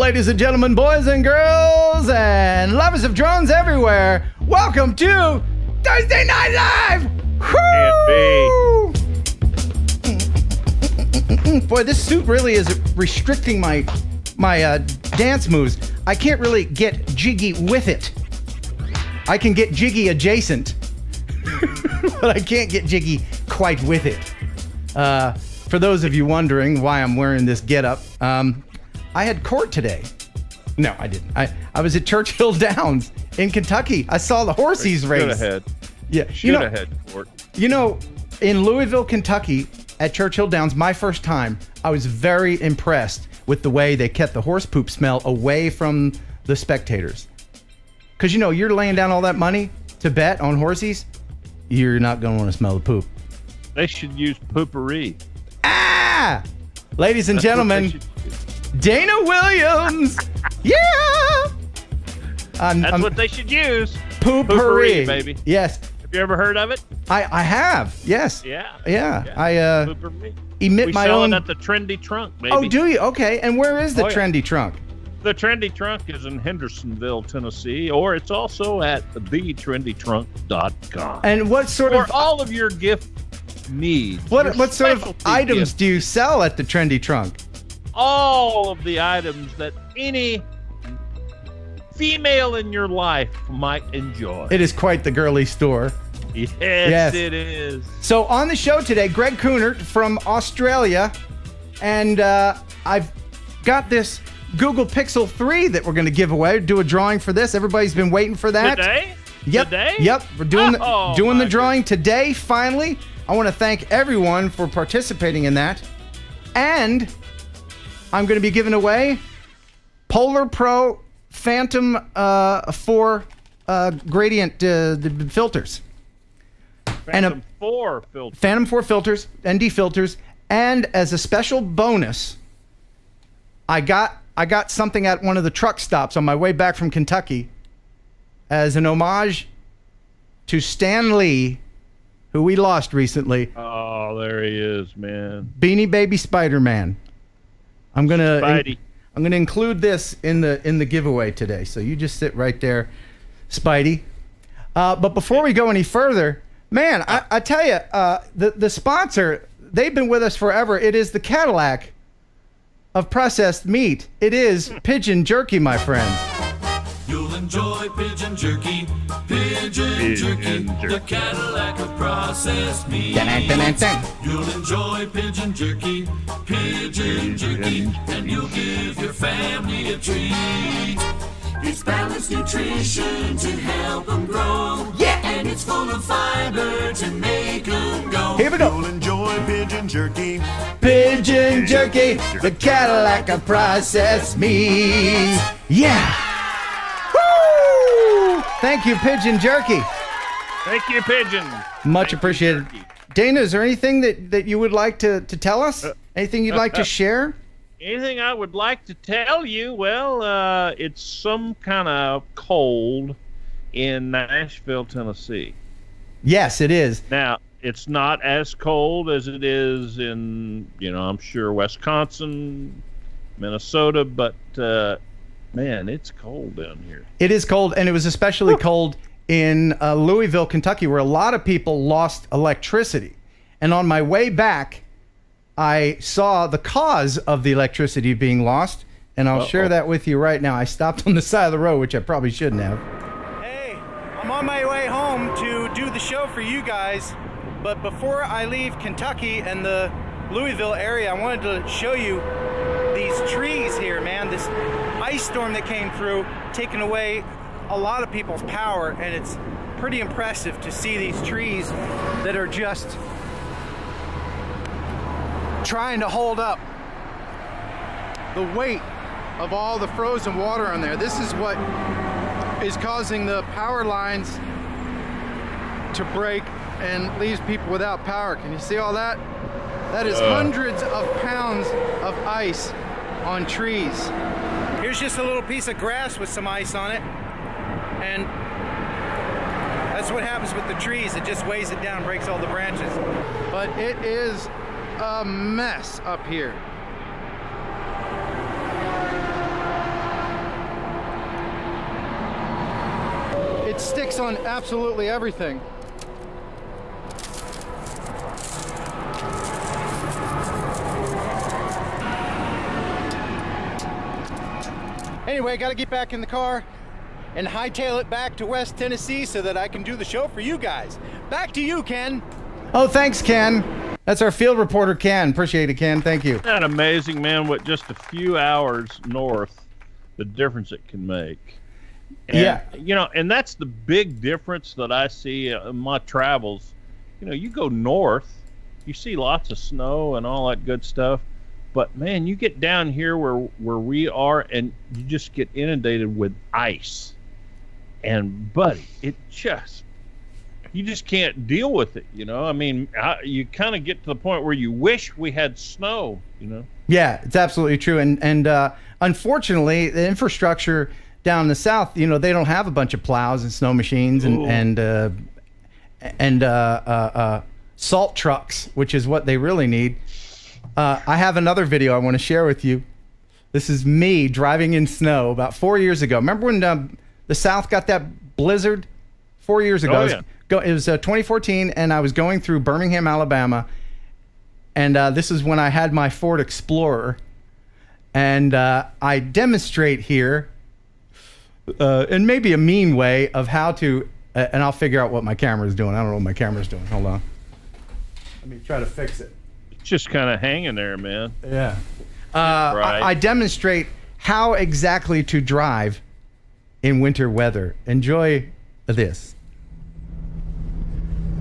Ladies and gentlemen, boys and girls, and lovers of drones everywhere, welcome to Thursday Night Live! Woo! Boy, this suit really is restricting my dance moves. I can't really get jiggy with it. I can get jiggy adjacent, but I can't get jiggy quite with it. For those of you wondering why I'm wearing this getup, I had court today. No, I didn't. I was at Churchill Downs in Kentucky. I saw the horses race. Should have had. Yeah, should have had court. You know, in Louisville, Kentucky, at Churchill Downs, my first time, I was very impressed with the way they kept the horse poop smell away from the spectators. Because, you know, you're laying down all that money to bet on horses, you're not going to want to smell the poop. They should use poopery. Ah! Ladies and gentlemen, Dana Williams! Yeah! That's what they should use. Poopery, baby. Yes. Have you ever heard of it? I have, yes. Yeah. I emit my own. We sell it at the Trendy Trunk, baby. Oh, do you? Okay. And where is the Trendy Trunk? The Trendy Trunk is in Hendersonville, Tennessee, or it's also at thetrendytrunk.com. And what sort of... For all of your gift needs. What sort of items do you sell at the Trendy Trunk? All of the items that any female in your life might enjoy. It is quite the girly store. Yes, it is. So on the show today, Greg Kuhnert from Australia, and I've got this Google Pixel 3 that we're going to give away. Do a drawing for this. Everybody's been waiting for that. Today? Yep. Today? Yep. We're doing the drawing today. Finally, I want to thank everyone for participating in that, and I'm going to be giving away Polar Pro Phantom 4 gradient filters. Phantom 4 filters. Phantom 4 filters, ND filters, and as a special bonus, I got something at one of the truck stops on my way back from Kentucky as an homage to Stan Lee, who we lost recently. Oh, there he is, man. Beanie Baby Spider-Man. I'm gonna include this in the giveaway today. So you just sit right there, Spidey. But before we go any further, man, I tell you, the sponsor, they've been with us forever. It is the Cadillac of processed meat. It is Pigeon Jerky, my friends. You'll enjoy Pigeon Jerky, Pigeon Jerky, the Cadillac of processed meat. You'll enjoy Pigeon Jerky, Pigeon Jerky, and you'll give your family a treat. It's balanced nutrition to help them grow. Yeah! And it's full of fiber to make them go. Here we go. You'll enjoy Pigeon Jerky. Pigeon Jerky, the Cadillac of processed meat. Yeah! Woo! Thank you, Pigeon Jerky. Thank you, Pigeon. Much appreciated. Dana, is there anything that you would like to tell us? Anything you'd like to share? Anything I would like to tell you? Well, it's some kind of cold in Nashville, Tennessee. Yes, it is. Now, it's not as cold as it is in, I'm sure Wisconsin, Minnesota, but man, it's cold down here. It is cold, and it was especially cold in Louisville, Kentucky, where a lot of people lost electricity. And on my way back, I saw the cause of the electricity being lost, and I'll share that with you right now. I stopped on the side of the road, which I probably shouldn't have. Hey, I'm on my way home to do the show for you guys, but before I leave Kentucky and the Louisville area, I wanted to show you these trees here, man. This ice storm that came through, taking away a lot of people's power, and it's pretty impressive to see these trees that are just trying to hold up the weight of all the frozen water on there. This is what is causing the power lines to break and leaves people without power. Can you see all that? That is hundreds of pounds of ice on trees. Here's just a little piece of grass with some ice on it, and that's what happens with the trees. It just weighs it down, breaks all the branches. But it is a mess up here. It sticks on absolutely everything. Anyway, got to get back in the car and hightail it back to West Tennessee so that I can do the show for you guys. Back to you, Ken. Oh, thanks, Ken. That's our field reporter, Ken. Appreciate it, Ken. Thank you. Isn't that amazing, man, what just a few hours north, the difference it can make. And, yeah. You know, and that's the big difference that I see in my travels. You know, you go north, you see lots of snow and all that good stuff. But, man, you get down here where we are, and you just get inundated with ice. And, buddy, it just, you just can't deal with it, you know? I mean, you kind of get to the point where you wish we had snow, you know? Yeah, it's absolutely true. And unfortunately, the infrastructure down in the south, you know, they don't have a bunch of plows and snow machines and salt trucks, which is what they really need. I have another video I want to share with you. This is me driving in snow about 4 years ago. Remember when the South got that blizzard 4 years ago? Oh, yeah. It was 2014, and I was going through Birmingham, Alabama, and this is when I had my Ford Explorer, and I demonstrate here in maybe a mean way of how to, and I'll figure out what my camera is doing. I don't know what my camera's doing. Hold on. Let me try to fix it. Just kind of hanging there, man. Yeah. I demonstrate how exactly to drive in winter weather. Enjoy this.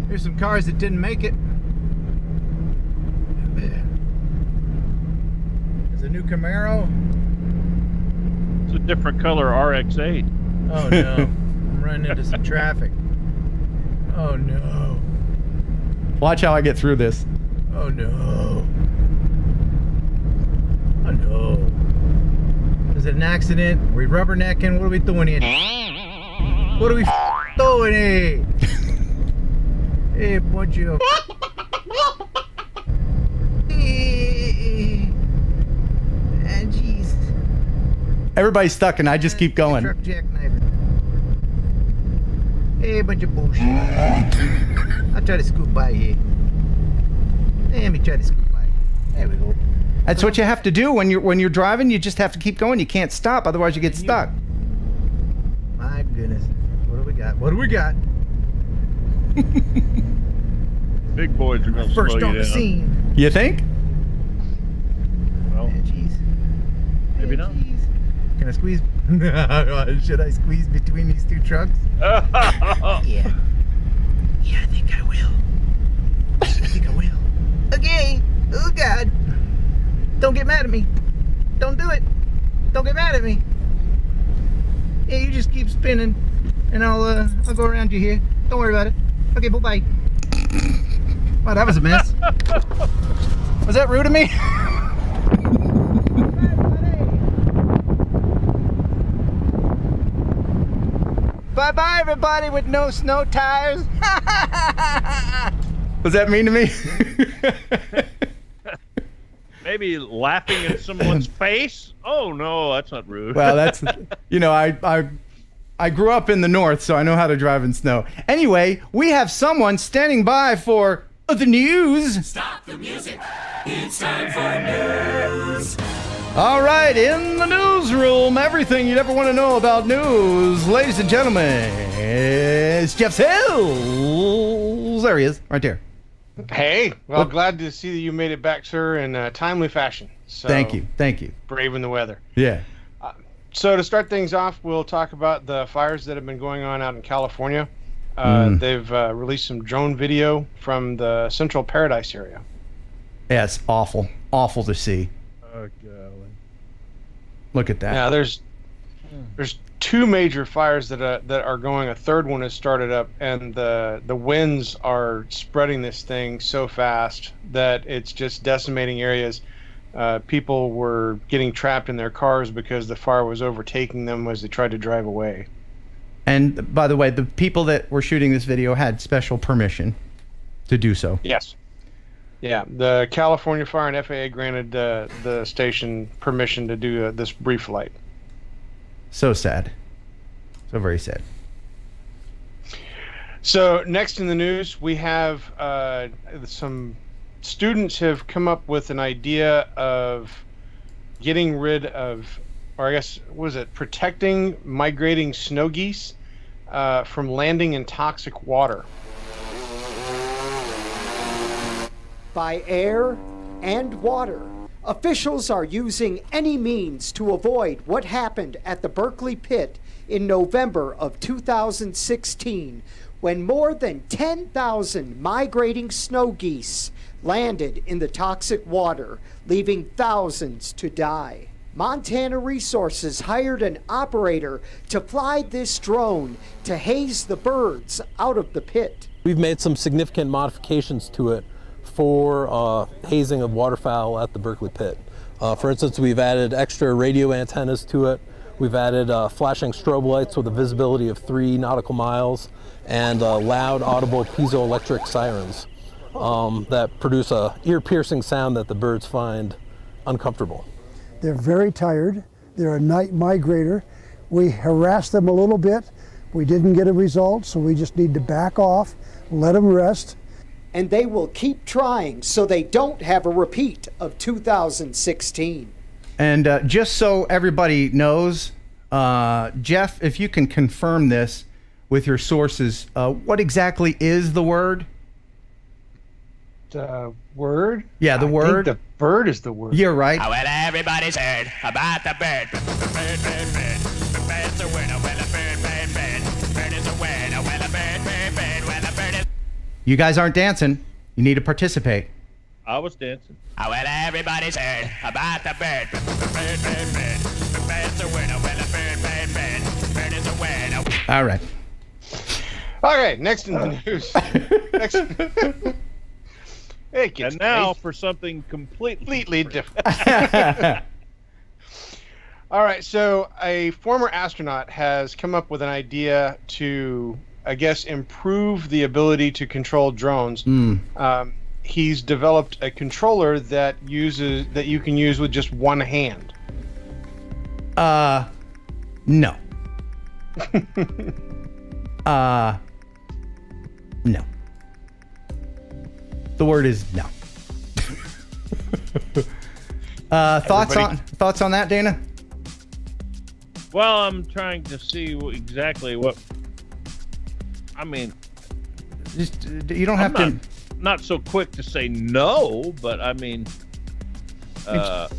Here's some cars that didn't make it. There's a new Camaro. It's a different color RX-8. Oh no. I'm running into some traffic. Oh no. Watch how I get through this. Oh no. Oh no. Is it an accident? Are we rubbernecking? What are we doing here? What are we doing here? Hey, bunch of... Jeez. Everybody's stuck and I just keep going. Truck jackknife. Hey, bunch of bullshit. I'll try to scoot by here. Let me try to scoot by. There we go. That's what you have to do when you're driving. You just have to keep going. You can't stop, otherwise you get stuck. My goodness. What do we got? What do we got? Big boys are going to slow you down. First on the scene. You think? Well, maybe not. Can I squeeze? Should I squeeze between these two trucks? Yeah. Yeah, I think I will. I think I will. Okay. Oh, God. Don't get mad at me. Don't do it. Don't get mad at me. Yeah, you just keep spinning, and I'll go around you here. Don't worry about it. Okay, bye-bye. Wow, that was a mess. Was that rude of me? Bye-bye, everybody with no snow tires. Was that mean to me? Maybe laughing in someone's face? Oh, no, that's not rude. Well, that's, you know, I grew up in the north, so I know how to drive in snow. Anyway, we have someone standing by for the news. Stop the music. It's time for news. All right, in the newsroom, everything you'd ever want to know about news. Ladies and gentlemen, it's Jeff Sills. There he is, right there. Hey, well, glad to see that you made it back, sir, in a timely fashion. So, thank you, thank you. Braving the weather. Yeah. So to start things off, we'll talk about the fires that have been going on out in California. They've released some drone video from the Central Paradise area. Yeah, it's awful. Awful to see. Oh, golly. Look at that. Yeah, there's two major fires that are going. A third one has started up, and the winds are spreading this thing so fast that it's just decimating areas. People were getting trapped in their cars because the fire was overtaking them as they tried to drive away. And by the way, the people that were shooting this video had special permission to do so. Yes. Yeah, the California Fire and FAA granted the station permission to do this brief flight. So sad. So very sad. So next in the news, we have some students have come up with an idea of getting rid of, or I guess, what was it, protecting migrating snow geese from landing in toxic water. By air and water, officials are using any means to avoid what happened at the Berkeley Pit in November of 2016, when more than 10,000 migrating snow geese landed in the toxic water, leaving thousands to die. Montana Resources hired an operator to fly this drone to haze the birds out of the pit. We've made some significant modifications to it for hazing of waterfowl at the Berkeley Pit. For instance, we've added extra radio antennas to it. We've added flashing strobe lights with a visibility of 3 nautical miles and loud audible piezoelectric sirens that produce a ear-piercing sound that the birds find uncomfortable. They're very tired. They're a night migrator. We harassed them a little bit. We didn't get a result, so we just need to back off, let them rest. And they will keep trying so they don't have a repeat of 2016. And just so everybody knows, Jeff, if you can confirm this with your sources, what exactly is the word? The word? Yeah, the word. I think the bird is the word. You're right. Oh, well, everybody's heard about the bird. Bird, bird, bird. The bird's a word. Oh, well, a bird, bird, bird. Bird is a word. Oh, well, a bird, bird, bird. Well, a bird is... You guys aren't dancing. You need to participate. I was dancing. Oh, well, everybody's heard about the bird. Bird, bird, bird. The bird's a word. Oh, well, a bird, bird, bird. Bird is a word. Oh. All right. Okay, next in the news. Next. It gets And now crazy. for something completely different. All right, so a former astronaut has come up with an idea to, I guess, improve the ability to control drones. He's developed a controller that you can use with just one hand. No. No. The word is no. Thoughts on that, Dana? Well, I'm trying to see exactly what. I mean, Just you don't have to. Not so quick to say no, but I mean,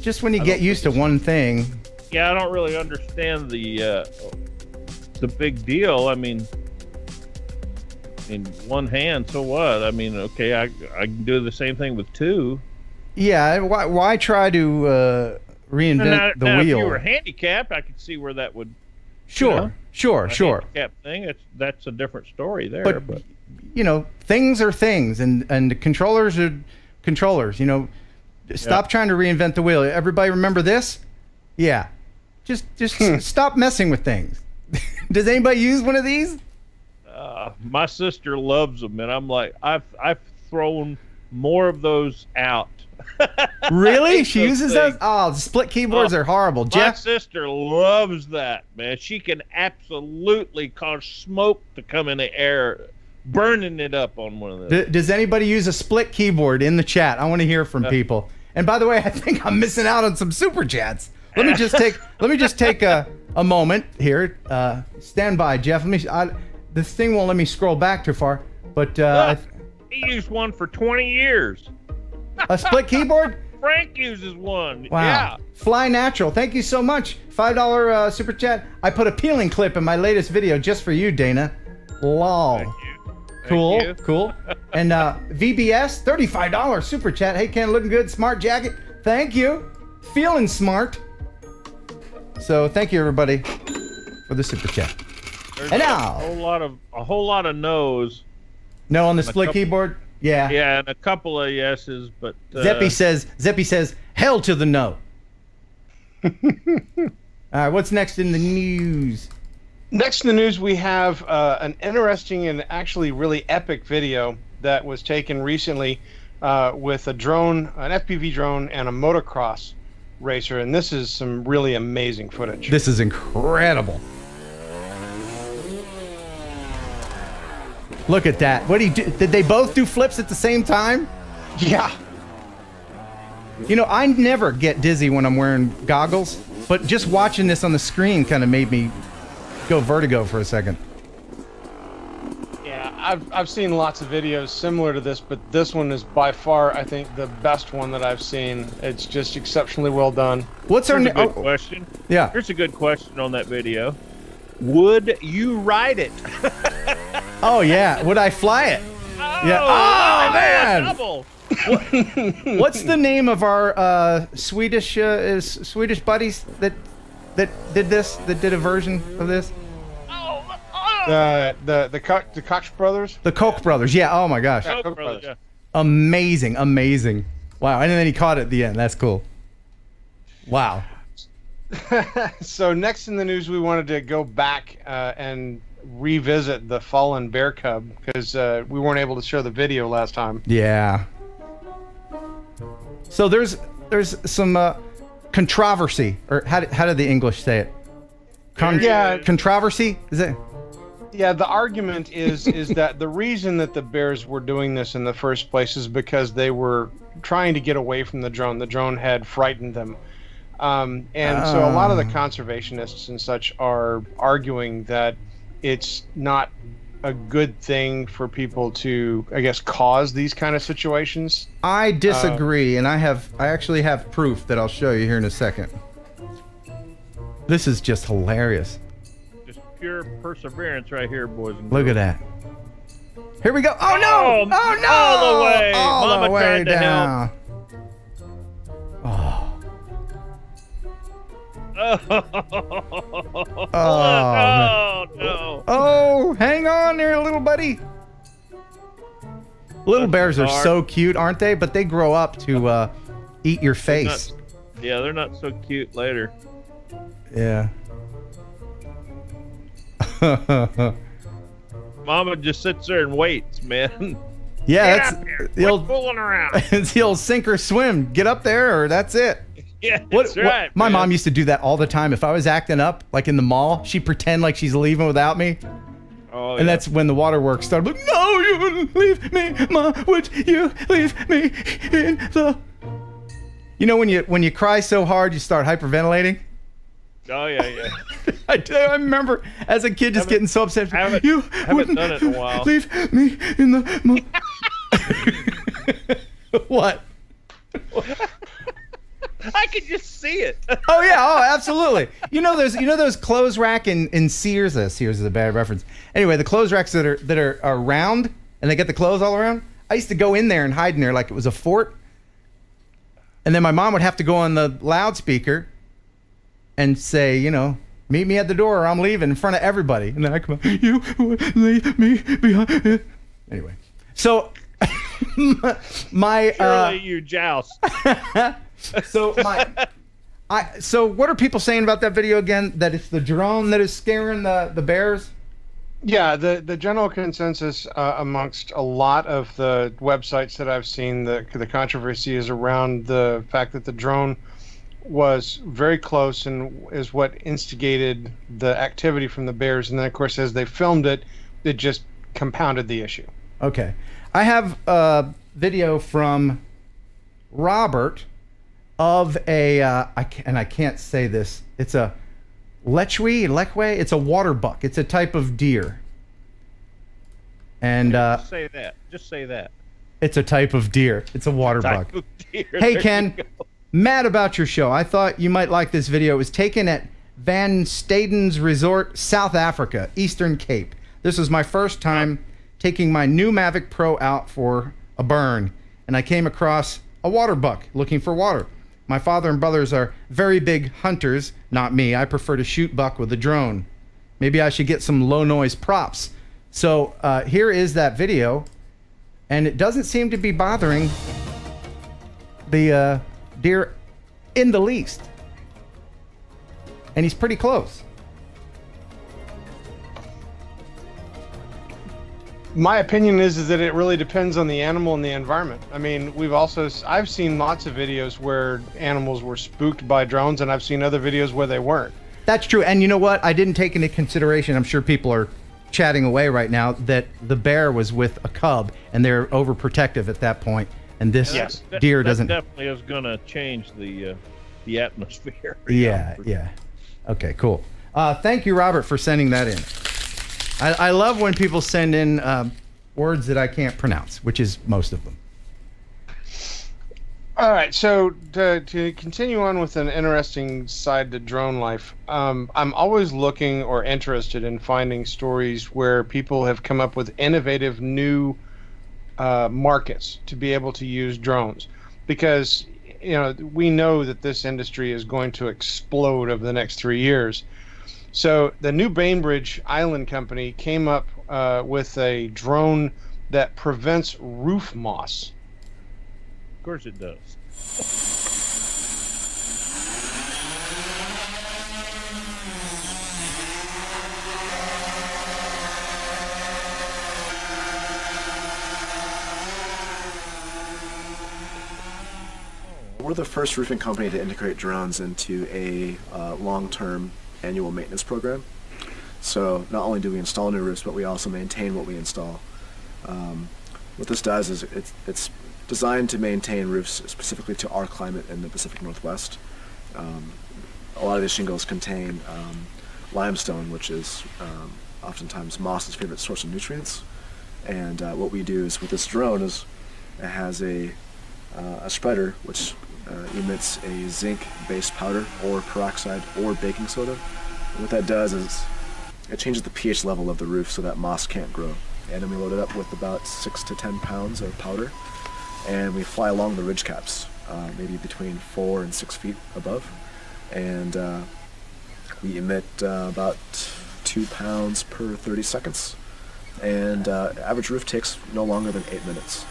Just when you get used to one thing. yeah, I don't really understand the big deal. I mean, in one hand, so what? I mean, okay, I can do the same thing with two. Yeah, why try to reinvent the now, wheel? If you were handicapped, I could see where that would. Sure. A handicap thing. That's a different story there. But you know, things are things, and controllers are controllers. You know, stop trying to reinvent the wheel. Everybody remember this? Yeah. Just stop messing with things. Does anybody use one of these? my sister loves them, and I'm like, I've thrown more of those out. Really? She uses those? Oh, split keyboards are horrible. My Jeff? sister loves that, man. She can absolutely cause smoke to come in the air, burning it up on one of those. Does anybody use a split keyboard in the chat? I want to hear from people. And by the way, I think I'm missing out on some super chats. Let me just take a moment here. Stand by, Jeff. This thing won't let me scroll back too far. But he used one for 20 years. a split keyboard? Frank uses one. Wow. Yeah. Fly Natural. Thank you so much. $5 super chat. I put a peeling clip in my latest video just for you, Dana. Lol. Thank you. Cool, Thank you. cool. And VBS, $35 super chat. Hey, Ken, looking good. Smart jacket. Thank you. Feeling smart. So thank you, everybody, for the super chat. There's And now, a whole lot of no's. no on the split keyboard. Yeah. Yeah, and a couple of yeses, but Zeppy says, hell to the no. All right, what's next in the news? Next in the news, we have an interesting and actually really epic video that was taken recently with a drone, an FPV drone, and a motocross racer, and this is some really amazing footage. This is incredible. Look at that. What do you do? Did they both do flips at the same time? Yeah. You know, I never get dizzy when I'm wearing goggles, but just watching this on the screen kind of made me go vertigo for a second. Yeah, I've seen lots of videos similar to this, but this one is by far, I think, the best one that I've seen. It's just exceptionally well done. What's our Here's a good question. Yeah. Here's a good question on that video. Would you ride it? Oh yeah. Would I fly it? Yeah. Oh man. Double. What's the name of our Swedish buddies that did this? That did a version of this? The Koch brothers. The Koch brothers. Yeah. Oh my gosh. Yeah, Koch brothers, yeah. Amazing. Amazing. Wow. And then he caught it at the end. That's cool. Wow. So next in the news, we wanted to go back and revisit the fallen bear cub because we weren't able to show the video last time. Yeah. So there's some controversy, or how did the English say it? Controversy? Is it? Yeah, the argument is that the reason that the bears were doing this in the first place is because they were trying to get away from the drone. The drone had frightened them. So a lot of the conservationists and such are arguing that it's not a good thing for people to, I guess, cause these kind of situations. I disagree, and I actually have proof that I'll show you here in a second. This is just hilarious. Just pure perseverance right here, boys and girls. Look at that. Here we go. Oh no! Oh no! All the way. All Mama the way tried to down. Oh. Oh no! Oh, hang on there, little buddy. Little bears are so cute, aren't they? But they grow up to eat your face. They're not so cute later. Yeah. Mama just sits there and waits, man. Yeah, Get that's up here. the old Quit fooling around. it's the old sink or swim. Get up there, or that's it. Yeah, that's right. My man. mom used to do that all the time. If I was acting up, like in the mall, she'd pretend like she's leaving without me. Oh, And that's when the waterworks started. Like, no, you wouldn't leave me, Ma. Would you leave me in the? You know when you cry so hard you start hyperventilating. Oh yeah. I remember as a kid just getting so upset. You haven't done it in a while. Leave me in the. What? I could just see it. Oh yeah, oh absolutely. You know those clothes rack in Sears. Sears is a bad reference. Anyway, the clothes racks that are round and they get the clothes all around. I used to go in there and hide in there like it was a fort. And then my mom would have to go on the loudspeaker and say, you know, meet me at the door or I'm leaving in front of everybody. And then I come out, you would leave me behind. Anyway, so my Surely you joust. So so what are people saying about that video again? That it's the drone that is scaring the bears? Yeah, the general consensus amongst a lot of the websites that I've seen, the controversy is around the fact that the drone was very close and is what instigated the activity from the bears. And then, of course, as they filmed it, it just compounded the issue. Okay. I have a video from Robert of a, I can't say this, it's a lechwe, it's a water buck. It's a type of deer. And Just say that. Just say that. It's a type of deer. It's a water buck. Deer. Hey, There Ken, you go. mad about your show. I thought you might like this video. It was taken at Van Staden's Resort, South Africa, Eastern Cape. This was my first time taking my new Mavic Pro out for a burn, and I came across a water buck looking for water. My father and brothers are very big hunters, not me. I prefer to shoot buck with a drone. Maybe I should get some low noise props. So here is that video, and it doesn't seem to be bothering the deer in the least. And he's pretty close. My opinion is that it really depends on the animal and the environment. I mean, I've seen lots of videos where animals were spooked by drones, and I've seen other videos where they weren't. That's true. And you know what? I didn't take into consideration, I'm sure people are chatting away right now that the bear was with a cub and they're overprotective at that point, and this deer doesn't. That definitely is going to change the atmosphere. Yeah, yeah. Okay, cool. Thank you, Robert, for sending that in. I love when people send in words that I can't pronounce, which is most of them. All right, so to continue on with an interesting side to drone life, I'm always looking or interested in finding stories where people have come up with innovative new markets to be able to use drones, because we know that this industry is going to explode over the next 3 years. So the new Bainbridge Island company came up with a drone that prevents roof moss. Of course it does. We're the first roofing company to integrate drones into a long-term annual maintenance program. So not only do we install new roofs, but we also maintain what we install. What this does is it's designed to maintain roofs specifically to our climate in the Pacific Northwest. A lot of these shingles contain limestone, which is oftentimes moss's favorite source of nutrients. And what we do is with this drone is it has a spreader which emits a zinc-based powder or peroxide or baking soda. And what that does is it changes the pH level of the roof so that moss can't grow. And then we load it up with about 6 to 10 pounds of powder, and we fly along the ridge caps, maybe between 4 and 6 feet above, and we emit about 2 pounds per 30 seconds, and average roof takes no longer than 8 minutes.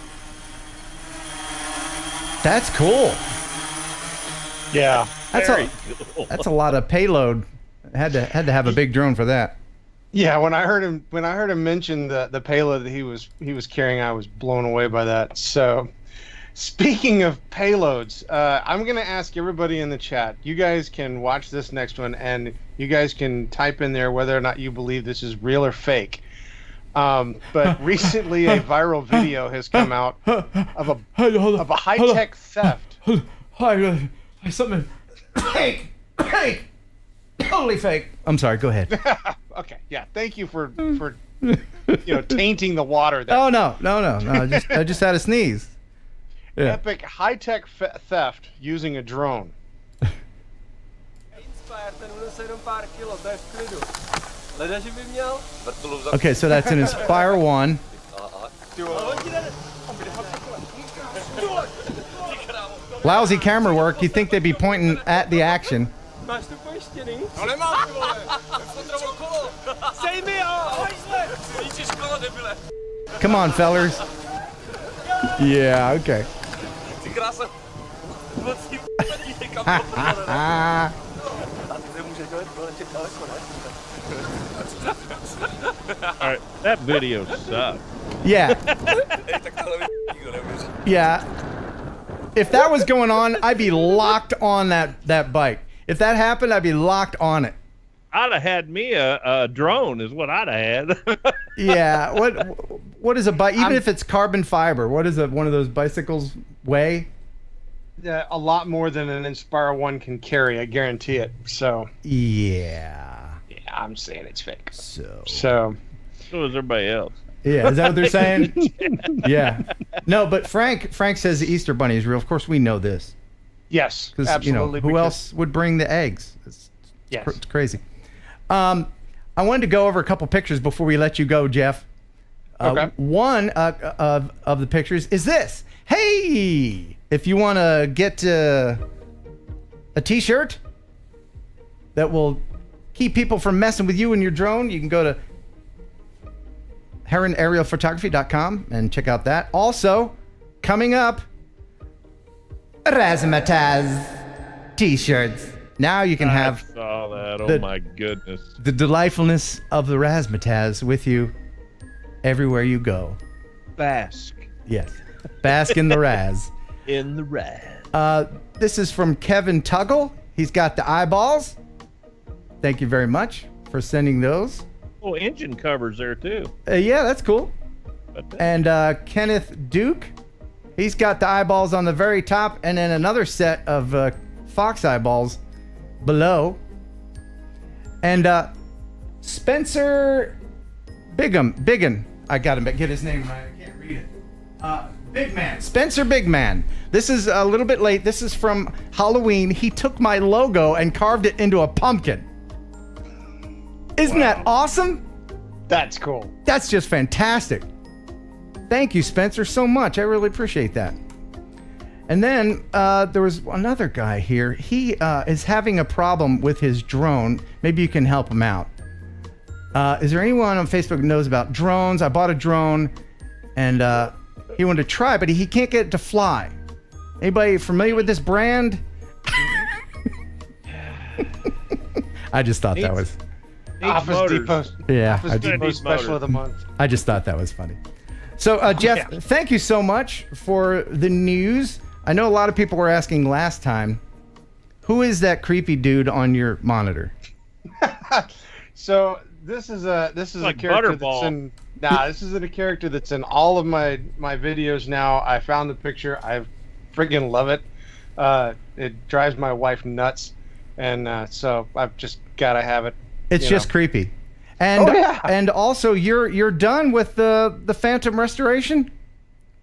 That's cool. Yeah, that's a lot of payload. Had to have a big drone for that. Yeah, when I heard him mention the payload that he was carrying, I was blown away by that. So, speaking of payloads, I'm gonna ask everybody in the chat. You guys can watch this next one, and you guys can type in there whether or not you believe this is real or fake. But recently, a viral video has come out of a high-tech theft. Hi, something fake, totally fake. I'm sorry. Go ahead. Okay, yeah. Thank you for tainting the water. Oh no. I just had a sneeze. Yeah. Epic high-tech theft using a drone. Okay, so that's an Inspire 1. Lousy camera work. You'd think they'd be pointing at the action. Come on, fellers. Yeah, okay. All right, that video sucked. Yeah. Yeah. If that was going on, I'd be locked on that bike. If that happened, I'd be locked on it. I'd have had me a drone is what I'd have had. Yeah. What is a bike? Even if it's carbon fiber, what is one of those bicycles weigh? A lot more than an Inspire 1 can carry. I guarantee it. So. Yeah. Yeah, I'm saying it's fake. So is everybody else. Yeah, is that what they're saying? Yeah. No, but Frank says the Easter Bunny is real. Of course, we know this. Yes, absolutely. Who else would bring the eggs? It's crazy. I wanted to go over a couple pictures before we let you go, Jeff. Okay. One of the pictures is this. Hey, if you want to get a T-shirt that will keep people from messing with you and your drone, you can go to HeronAerialPhotography.com and check out that. Also, coming up, Razzmatazz T-shirts. Now you can have I saw that. Oh my goodness. The delightfulness of the Razzmatazz with you everywhere you go. Bask. Yes. Bask in the Raz. In the Raz. This is from Kevin Tuggle. He's got the eyeballs. Thank you very much for sending those. Oh, engine covers there too. Yeah, that's cool. And Kenneth Duke, he's got the eyeballs on the very top, and then another set of fox eyeballs below. And Spencer Biggin, I gotta get his name right. I can't read it. Big Man, Spencer Big Man. This is a little bit late. This is from Halloween. He took my logo and carved it into a pumpkin. Isn't that awesome? That's cool. That's just fantastic. Thank you, Spencer, so much. I really appreciate that. And then there was another guy here. He is having a problem with his drone. Maybe you can help him out. Is there anyone on Facebook who knows about drones? I bought a drone, and he wanted to try, but he can't get it to fly. Anybody familiar with this brand? I just thought that was... Office Depot. Yeah. Office Depot special of the month. I just thought that was funny. So, Jeff, thank you so much for the news. I know a lot of people were asking last time, who is that creepy dude on your monitor? So this is a character that's in. Nah, this is a character that's in all of my videos now. I found the picture. I friggin' love it. It drives my wife nuts, and so I've just gotta have it. It's just creepy. And and also you're done with the Phantom restoration?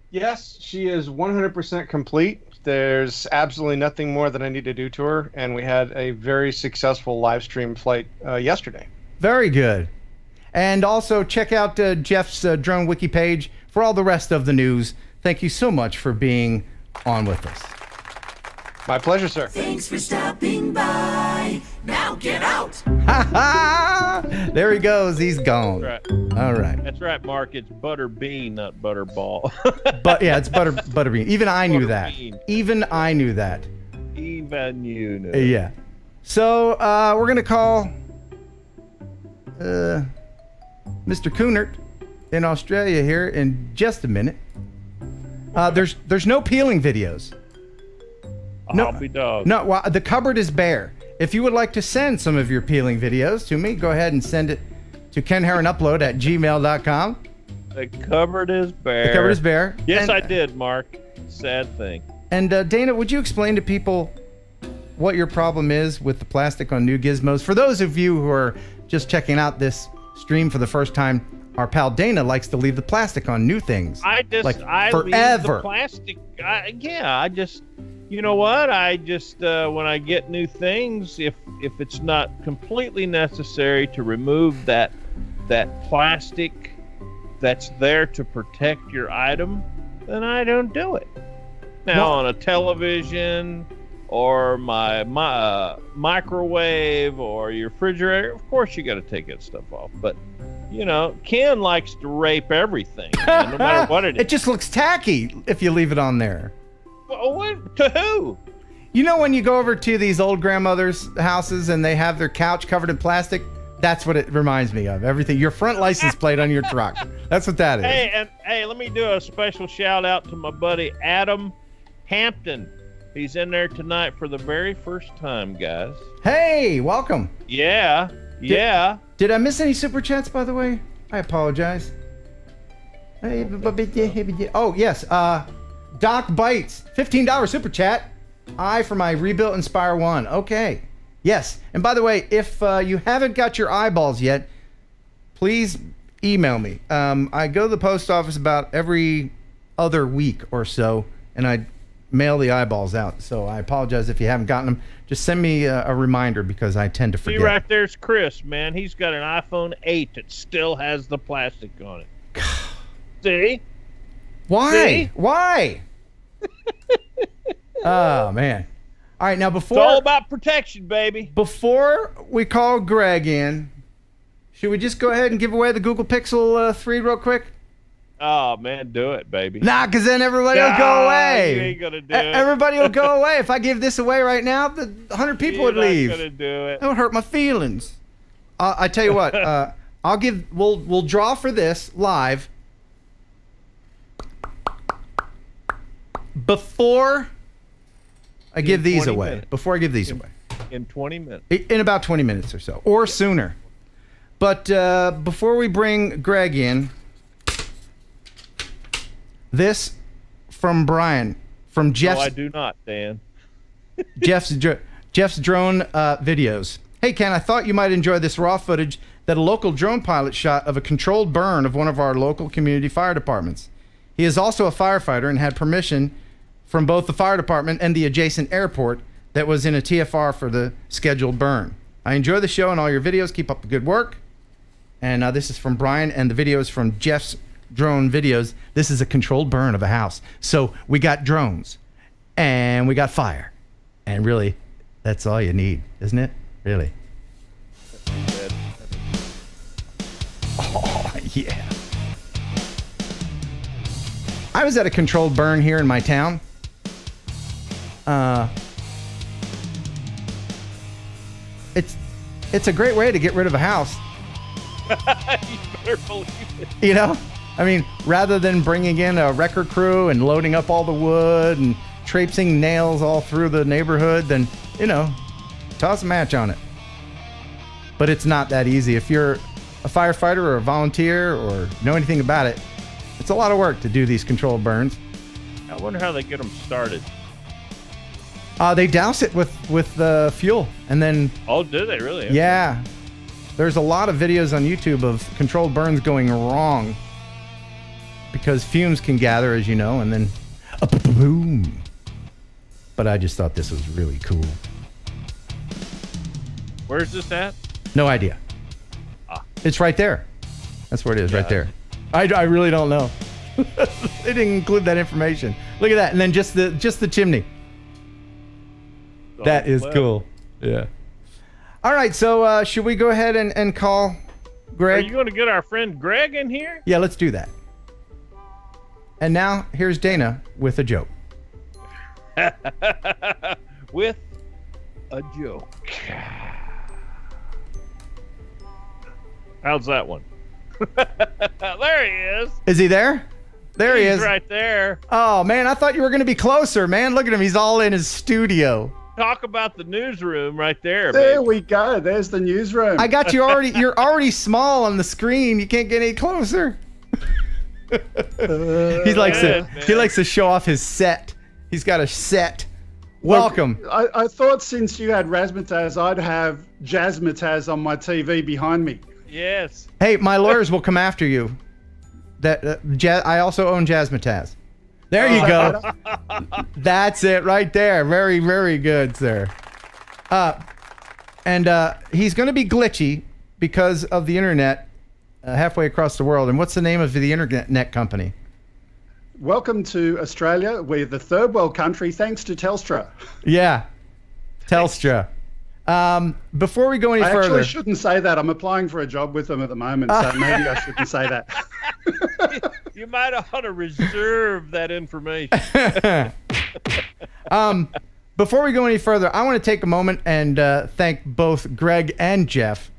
Yes, she is 100% complete. There's absolutely nothing more that I need to do to her, and we had a very successful live stream flight yesterday. Very good. And also check out Jeff's Drone Wiki page for all the rest of the news. Thank you so much for being on with us. My pleasure, sir. Thanks for stopping by. Now get out. Ha ha! There he goes. He's gone. That's right. All right. That's right, Mark. It's Butterbean, not Butterball. But yeah, it's Butterbean. Even I knew that. Even I knew that. Even you knew. Yeah. So we're gonna call Mr. Kuhnert in Australia here in just a minute. There's no peeling videos. No, dog. No, well, the cupboard is bare. If you would like to send some of your peeling videos to me, go ahead and send it to kenheronupload@gmail.com. The cupboard is bare. The cupboard is bare. Yes, and, I did, Mark. Sad thing. And Dana, would you explain to people what your problem is with the plastic on new gizmos? For those of you who are just checking out this stream for the first time, our pal Dana likes to leave the plastic on new things. I forever. Leave the plastic. I just. You know what? I just when I get new things, if it's not completely necessary to remove that plastic that's there to protect your item, then I don't do it. Now on a television or my microwave or your refrigerator, of course you got to take that stuff off. But you know, Ken likes to rape everything, man, no matter what it is. It just looks tacky if you leave it on there. What? To who? You know when you go over to these old grandmothers' houses and they have their couch covered in plastic? That's what it reminds me of. Everything. Your front license plate on your truck. That's what that is. Hey, let me do a special shout out to my buddy Adam Hampton. He's in there tonight for the very first time, guys. Hey, welcome. Yeah. Did I miss any super chats, by the way? I apologize. Oh, yes. Doc Bites, $15 super chat. I for my Rebuilt Inspire 1. Okay. Yes. And by the way, if you haven't got your eyeballs yet, please email me. I go to the post office about every other week or so, and I mail the eyeballs out. So I apologize if you haven't gotten them. Just send me a reminder because I tend to forget. See, right there's Chris, man. He's got an iPhone 8 that still has the plastic on it. See? Why? See? Why? Oh, man. All right, now before... It's all about protection, baby. Before we call Greg in, should we just go ahead and give away the Google Pixel 3 real quick? Oh, man, do it, baby. Nah, because then everybody will go away. You ain't going to do it. Everybody will go away. If I give this away right now, 100 people would leave. You're not going to do it. That would hurt my feelings. I tell you what, we'll draw for this live. Before I give these away. Minutes. Before I give these away. In 20 minutes. In about 20 minutes or so. Or sooner. But before we bring Greg in, this from Brian, from Jeff's... No, I do not, Dan. Jeff's drone videos. Hey, Ken, I thought you might enjoy this raw footage that a local drone pilot shot of a controlled burn of one of our local community fire departments. He is also a firefighter and had permission from both the fire department and the adjacent airport that was in a TFR for the scheduled burn. I enjoy the show and all your videos. Keep up the good work. And this is from Brian, and the video is from Jeff's drone videos. This is a controlled burn of a house. So we got drones, and we got fire. And really, that's all you need, isn't it? Really. Oh, yeah. I was at a controlled burn here in my town. It's a great way to get rid of a house. You better believe it. You know? I mean, rather than bringing in a wrecker crew and loading up all the wood and traipsing nails all through the neighborhood, then, you know, toss a match on it. But it's not that easy. If you're a firefighter or a volunteer or know anything about it, it's a lot of work to do these controlled burns. I wonder how they get them started. They douse it with fuel, and then... Oh, do they really? Yeah. There's a lot of videos on YouTube of controlled burns going wrong because fumes can gather, as you know, and then boom. But I just thought this was really cool. Where's this at? No idea. It's right there. That's where it is, right there. I really don't know. They didn't include that information. Look at that, and then just the chimney. That is cool. Yeah. All right, so should we go ahead and call Greg? Are you going to get our friend Greg in here? Yeah, let's do that. And now, here's Dana with a joke. With a joke. How's that one? There he is. Is he there? There he is. He's right there. Oh, man, I thought you were going to be closer, man. Look at him. He's all in his studio. Talk about the newsroom right there. There we go. There's the newsroom. I got you already. You're already small on the screen. You can't get any closer. He likes to show off his set. He's got a set. Welcome. Look, I thought since you had razzmatazz, I'd have jazzmatazz on my TV behind me. Yes. Hey, my lawyers will come after you. I also own jazzmatazz. There you go. That's it right there. Very, very good, sir. And he's going to be glitchy because of the internet halfway across the world. And what's the name of the internet company? Welcome to Australia. We're the third world country thanks to Telstra. Yeah, Telstra. Before we go any further... I actually shouldn't say that. I'm applying for a job with them at the moment, so maybe I shouldn't say that. You might ought to reserve that information. Before we go any further, I want to take a moment and thank both Greg and Jeff.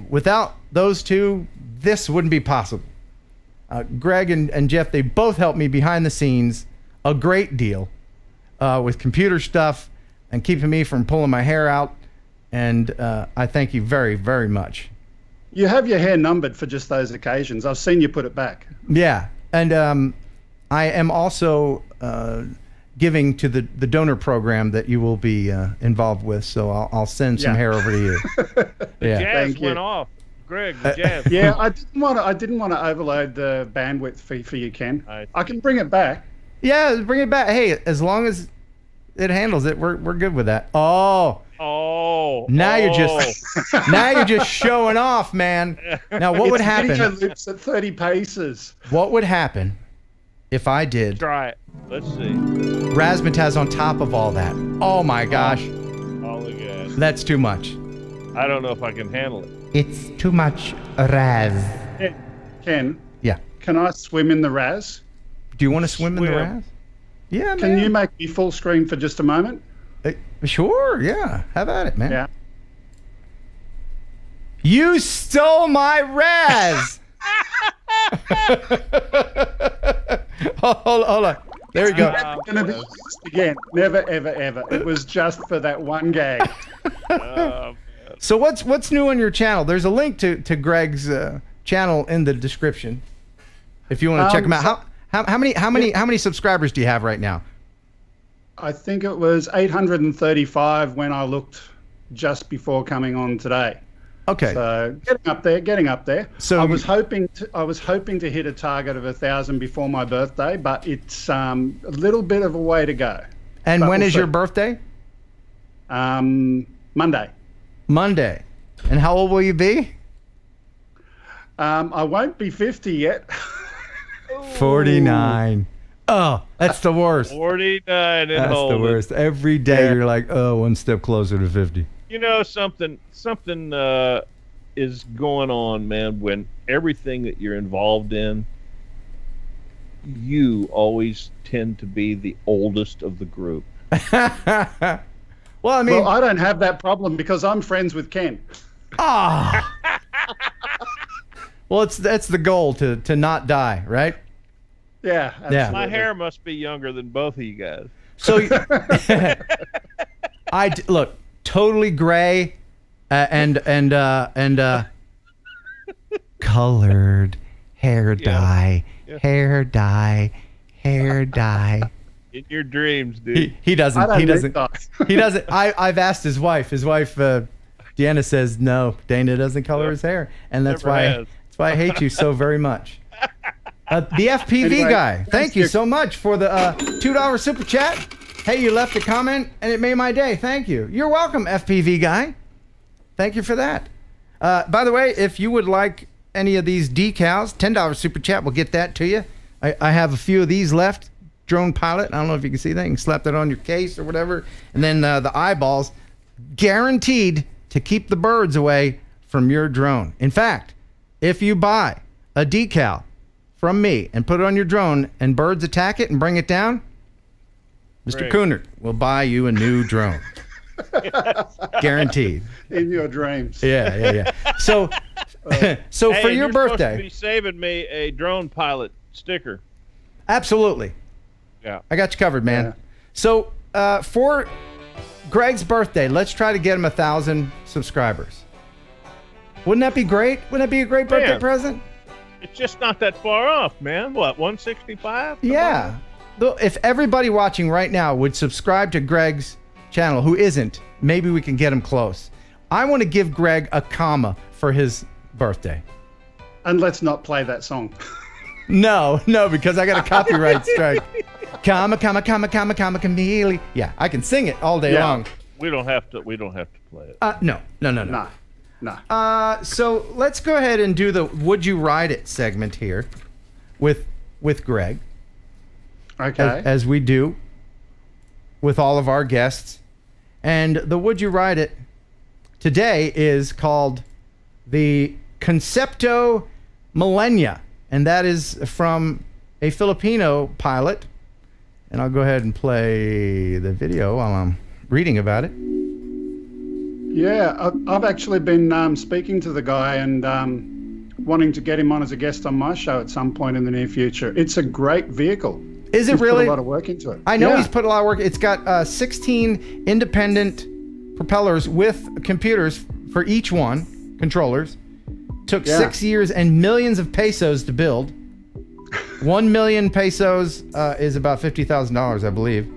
Without those two, this wouldn't be possible. Greg and Jeff, they both helped me behind the scenes a great deal with computer stuff and keeping me from pulling my hair out. And I thank you very, very much. You have your hair numbered for just those occasions. I've seen you put it back. Yeah. And I am also giving to the donor program that you will be involved with. So I'll send some hair over to you. Yeah. Jazz went off. Greg, the jazz. Yeah, I didn't want to overload the bandwidth for you, Ken. I can bring it back. Yeah, bring it back. Hey, as long as it handles it, we're good with that. Now you're just showing off, man. Now what would happen? Video loops at 30 paces. What would happen if I did? Try it. Let's see. Razzmatazz on top of all that. Oh my gosh. Oh, look at that. That's too much. I don't know if I can handle it. It's too much Raz. Ken. Yeah. Can I swim in the Raz? Do you want to swim in the Raz? Yeah, man. Can you make me full screen for just a moment? Sure, yeah. Have at it, man. Yeah. You stole my Raz! hold on. There we go. It's going to be used again. Never, ever, ever. It was just for that one gag. So what's new on your channel? There's a link to Greg's channel in the description if you want to check him out. How many subscribers do you have right now? I think it was 835 when I looked just before coming on today. Okay. So getting up there. So I was hoping to hit a target of 1,000 before my birthday, but it's a little bit of a way to go. And when is your birthday? Monday. Monday. And how old will you be? I won't be 50 yet. 49. Oh, that's the worst. 49 and That's the worst. Every day you're like, oh, one step closer to 50. You know, something is going on, man. When everything that you're involved in, you always tend to be the oldest of the group. Well, I mean, I don't have that problem because I'm friends with Ken. Ah. Well, that's the goal, to not die, right? Yeah. Absolutely. My hair must be younger than both of you guys. So look, totally gray and colored hair dye, hair dye. In your dreams, dude. He doesn't. I've asked his wife. His wife, Deanna, says no. Dana doesn't color his hair, and that's why I hate you so very much. The FPV guy, thank you so much for the $2 super chat. Hey, you left a comment and it made my day. Thank you. You're welcome, FPV guy. Thank you for that. By the way, if you would like any of these decals, $10 super chat will get that to you. I have a few of these left. Drone pilot. I don't know if you can see that. You can slap that on your case or whatever. And then the eyeballs, guaranteed to keep the birds away from your drone. In fact, if you buy a decal from me and put it on your drone and birds attack it and bring it down, Mr. Kuhnert will buy you a new drone. Guaranteed. In your dreams. Yeah. So for your birthday, supposed to be saving me a drone pilot sticker. Absolutely. Yeah. I got you covered, man. Yeah. So for Greg's birthday, let's try to get him 1,000 subscribers. Wouldn't that be great? Wouldn't that be a great birthday present? It's just not that far off, man. What, 165? Yeah. If everybody watching right now would subscribe to Greg's channel, who isn't, maybe we can get him close. I want to give Greg a comma for his birthday. And let's not play that song. No, because I got a copyright strike. Comma, chameleon. Yeah, I can sing it all day long. We don't have to play it. No. So let's go ahead and do the Would You Ride It segment here with Greg. Okay. As we do with all of our guests. And the Would You Ride It today is called the Concepto Millennia. And that is from a Filipino pilot. And I'll go ahead and play the video while I'm reading about it. Yeah, I've actually been speaking to the guy and wanting to get him on as a guest on my show at some point in the near future. It's a great vehicle. Is it really? Put a lot of work into it. I know he's put a lot of work. It's got 16 independent propellers with computers for each one, controllers. Took 6 years and millions of pesos to build. 1 million pesos is about $50,000, I believe.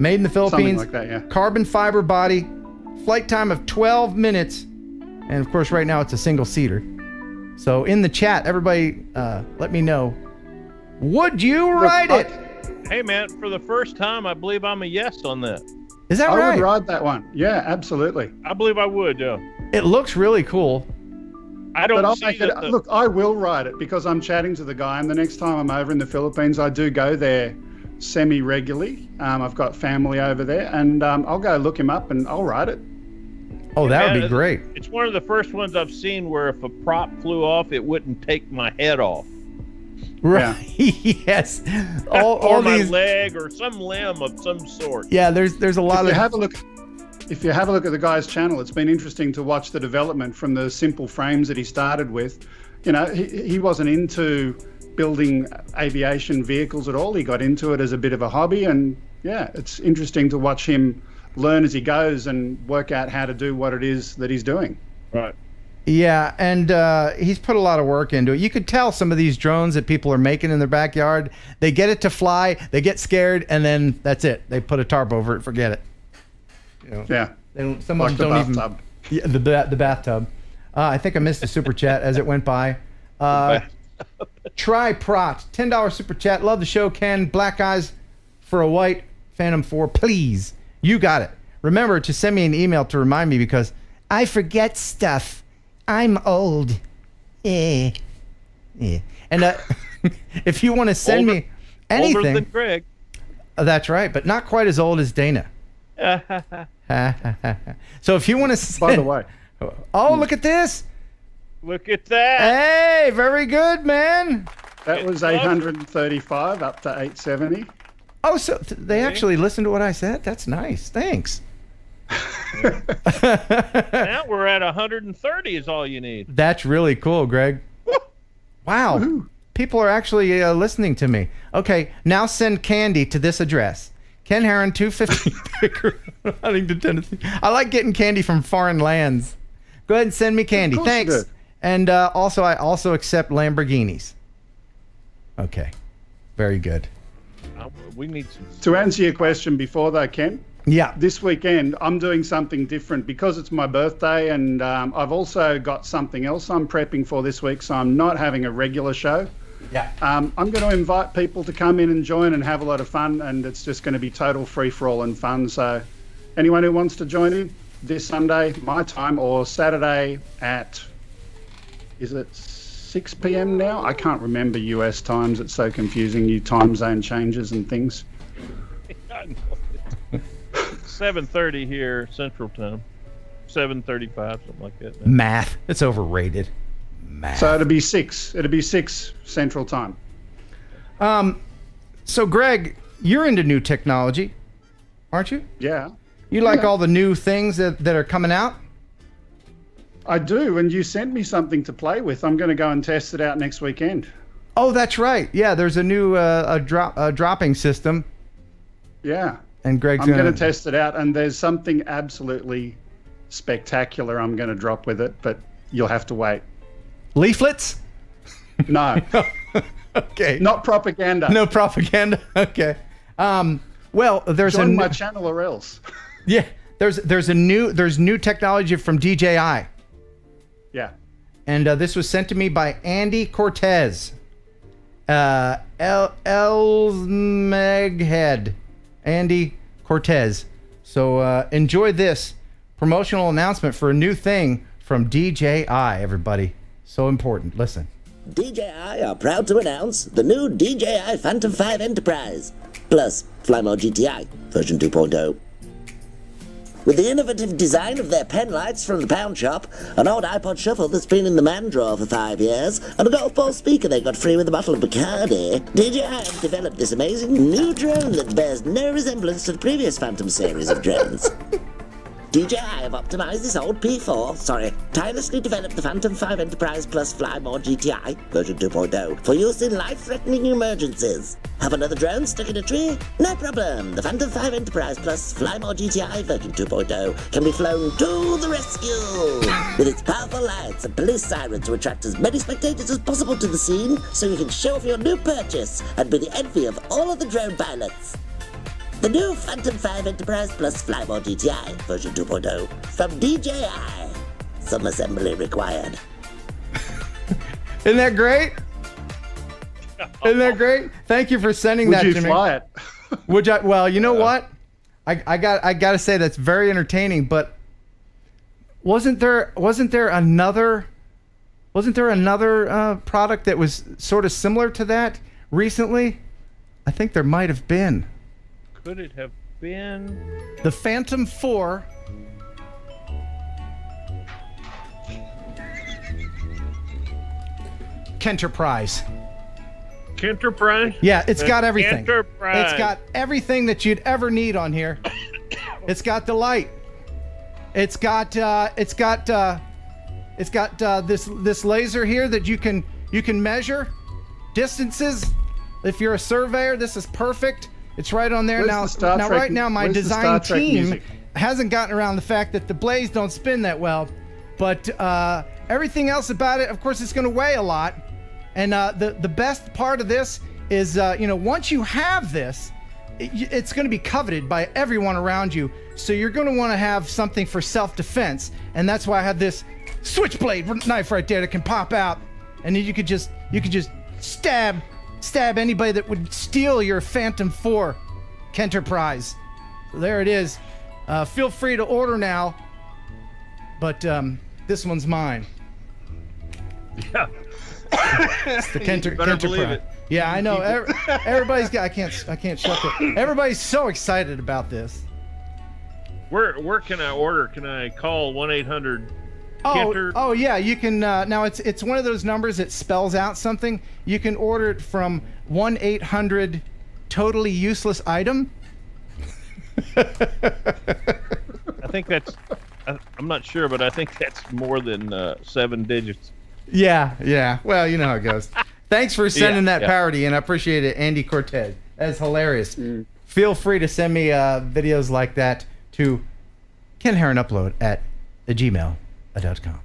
Made in the Philippines. Something like that, yeah. Carbon fiber body. Flight time of 12 minutes. And of course, right now it's a single seater. So in the chat, everybody let me know. Would you ride it? Hey, man, for the first time, I believe I'm a yes on that. Is that right? I would ride that one. Yeah, absolutely. I believe I would, yeah. It looks really cool. I don't see that. Look, I will ride it because I'm chatting to the guy, and the next time I'm over in the Philippines, I do go there semi-regularly. I've got family over there, and I'll go look him up and I'll ride it. Oh, that would be great. It's one of the first ones I've seen where if a prop flew off, it wouldn't take my head off. Right. Yes. Or my leg or some limb of some sort. Yeah, there's a lot of... If you have a look at the guy's channel, it's been interesting to watch the development from the simple frames that he started with. You know, he wasn't into building aviation vehicles at all. He got into it as a bit of a hobby, and yeah, it's interesting to watch him learn as he goes and work out how to do what it is that he's doing. Right. Yeah, and he's put a lot of work into it. You could tell some of these drones that people are making in their backyard, they get it to fly, they get scared, and then that's it. They put a tarp over it, forget it. You know, Yeah. Some of them don't even. Yeah, the bathtub. I think I missed the super chat as it went by. Try Prot, $10 super chat. Love the show, Ken. Black eyes for a white Phantom 4, please. You got it. Remember to send me an email to remind me because I forget stuff. I'm old. Yeah. And if you want to send me anything. Older than Greg. That's right, but not quite as old as Dana. So if you want to send. By the way. Oh, look at this. Look at that. Hey, very good, man. That was 835 up to 870. Oh, so they actually listened to what I said? That's nice. Thanks. Now we're at 130 is all you need. That's really cool, Greg. Wow. Woo-hoo. People are actually listening to me. Okay, now send candy to this address. Ken Heron, 250 Huntington, Tennessee. I like getting candy from foreign lands. Go ahead and send me candy. Thanks. And also, I also accept Lamborghinis. Okay. Very good. We need some. To answer your question before though, Ken, Yeah. this weekend I'm doing something different because it's my birthday, and I've also got something else I'm prepping for this week, so I'm not having a regular show. Yeah. I'm going to invite people to come in and join and have a lot of fun, and it's just going to be total free-for-all and fun. So anyone who wants to join in this Sunday, my time, or Saturday at, is it 6 p.m. now? I can't remember US times. It's so confusing, new time zone changes and things. 7:30 here Central Time. 7:35, something like that. Math. It's overrated. Math. So it'll be 6. It'll be 6 Central Time. So Greg, you're into new technology, aren't you? Yeah. You like all the new things that are coming out? I do, and you sent me something to play with. I'm going to go and test it out next weekend. Oh, that's right. Yeah, there's a new dropping system. Yeah. And Greg's I'm going to test it out, and there's something absolutely spectacular I'm going to drop with it, but you'll have to wait. Leaflets? No. Okay. Not propaganda. No propaganda. Okay. Well, there's Join my channel or else. Yeah, there's new technology from DJI. Yeah. And this was sent to me by Andy Cortez. Elsmeghead. Andy Cortez. So enjoy this promotional announcement for a new thing from DJI, everybody. So important. Listen. DJI are proud to announce the new DJI Phantom 5 Enterprise plus Fly Mode GTI version 2.0. With the innovative design of their pen lights from the pound shop, an old iPod shuffle that's been in the man drawer for 5 years, and a golf ball speaker they got free with a bottle of Bacardi, DJI have developed this amazing new drone that bears no resemblance to the previous Phantom series of drones. DJI have optimized this old tirelessly developed the Phantom 5 Enterprise Plus Fly More GTI version 2.0 for use in life-threatening emergencies. Have another drone stuck in a tree? No problem! The Phantom 5 Enterprise Plus Fly More GTI version 2.0 can be flown to the rescue! With its powerful lights and police siren to attract as many spectators as possible to the scene so you can show off your new purchase and be the envy of all of the drone pilots. The new Phantom 5 Enterprise Plus Fly More GTI version 2.0 from DJI. Some assembly required. Isn't that great? Isn't that great? Thank you for sending that to me. Would you fly it? Would I? Well, you know what? I got to say that's very entertaining. But wasn't there another product that was sort of similar to that recently? I think there might have been. Could it have been the Phantom 4? Kenterprise. Kenterprise? Yeah, it's got everything. Kenterprise. It's got everything that you'd ever need on here. It's got the light. It's got this laser here that you can measure distances. If you're a surveyor, this is perfect. It's right on there. Where's Now, right now, my design team hasn't gotten around the fact that the blades don't spin that well, but everything else about it, of course, it's going to weigh a lot. And the best part of this is, once you have this, it's going to be coveted by everyone around you. So you're going to want to have something for self-defense, and that's why I have this switchblade knife right there that can pop out, and then you could just stab anybody that would steal your Phantom 4 Kenterprise. So there it is. Feel free to order now, but this one's mine. Yeah. It's the Kenterprise. It. Yeah, I know. Everybody's got. I can't shut it. Everybody's so excited about this. Where can I order? Can I call 1-800 Kenter? Oh yeah, you can. Now it's one of those numbers that spells out something. You can order it from 1-800 totally useless item. I think that's. I'm not sure, but I think that's more than 7 digits. Yeah. Well, you know how it goes. Thanks for sending that parody, and I appreciate it, Andy Cortez. That's hilarious. Feel free to send me videos like that to kenheronupload@gmail.com.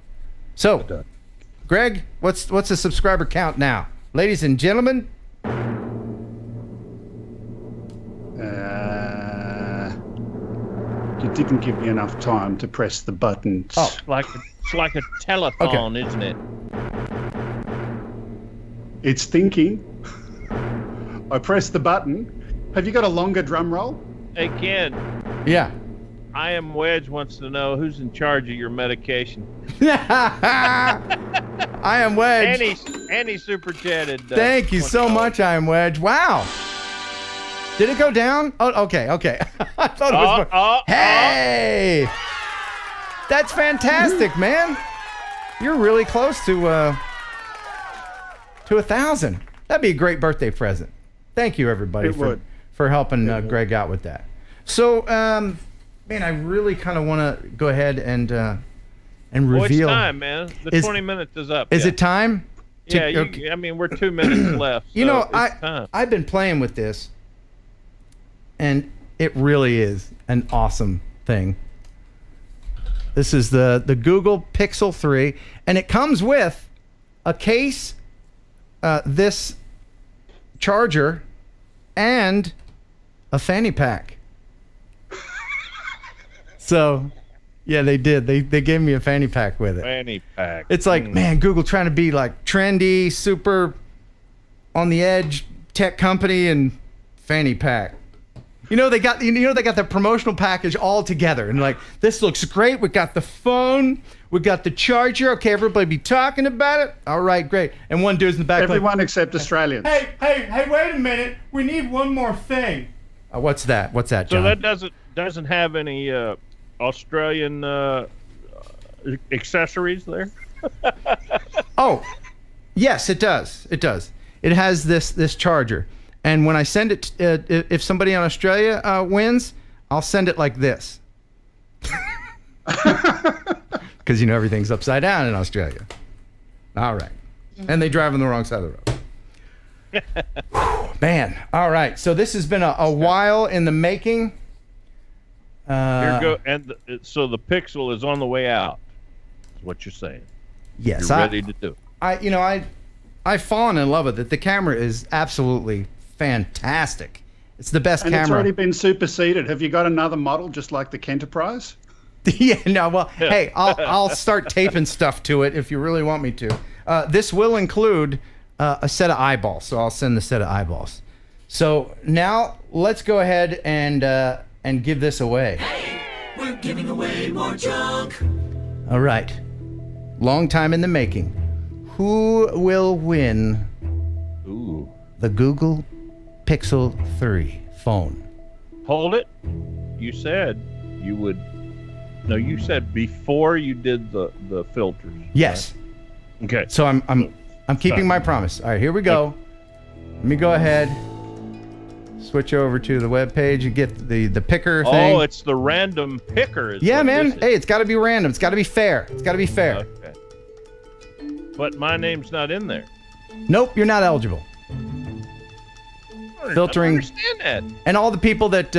So, Greg, what's the subscriber count now? Ladies and gentlemen? You didn't give me enough time to press the buttons. Oh. It's like a telethon, isn't it? It's thinking. I pressed the button. Have you got a longer drum roll? Hey, Ken. Yeah. I Am Wedge wants to know who's in charge of your medication. I Am Wedge. And he super chatted. Thank you so much, I Am Wedge. Wow. Did it go down? Oh, okay. I thought it was more. Hey! That's fantastic, man. You're really close to 1,000. That'd be a great birthday present. Thank you, everybody, for helping Greg out with that. So, man, I really kind of want to go ahead and reveal. Well, it's time, man. The 20 minutes is up. Is it time? Yeah, I mean, we're 2 minutes left. You know, I've been playing with this, and it really is an awesome thing. This is the Google Pixel 3, and it comes with a case, this charger, and a fanny pack. So, yeah, they did. They gave me a fanny pack with it. Fanny pack. It's like, man, Google trying to be like trendy, super on the edge tech company, and fanny pack. They got the promotional package all together, and like, this looks great. We got the phone, we got the charger. Okay, everybody be talking about it. All right, great. And one dude's in the back. Everyone except Australians. Hey! Wait a minute. We need one more thing. What's that? What's that, John? So that doesn't have any Australian accessories there. Oh, yes, it does. It does. It has this charger. And when I send it, if somebody in Australia wins, I'll send it like this. Because, everything's upside down in Australia. All right. And they drive on the wrong side of the road. Man. All right. So this has been a while in the making. So the Pixel is on the way out, is what you're saying. Yes. You're ready to do it. I've fallen in love with it. The camera is absolutely fantastic. It's the best camera. And it's already been superseded. Have you got another model just like the Kenterprise? Yeah, no, well, hey, I'll start taping stuff to it if you really want me to. This will include a set of eyeballs, so I'll send the set of eyeballs. So now let's go ahead and give this away. Hey, we're giving away more junk. All right. Long time in the making. Who will win the Google Pixel 3 phone? Hold it. You said you would. No, you said before you did the filters. Yes. Right? Okay. So I'm keeping my promise. All right, here we go. Let me go ahead. Switch over to the web page and get the picker thing. Oh, it's the random picker. Yeah, man. Hey, it's got to be random. It's got to be fair. It's got to be fair. Okay. But my name's not in there. Nope, you're not eligible. I Filtering. don't understand that. And all the people that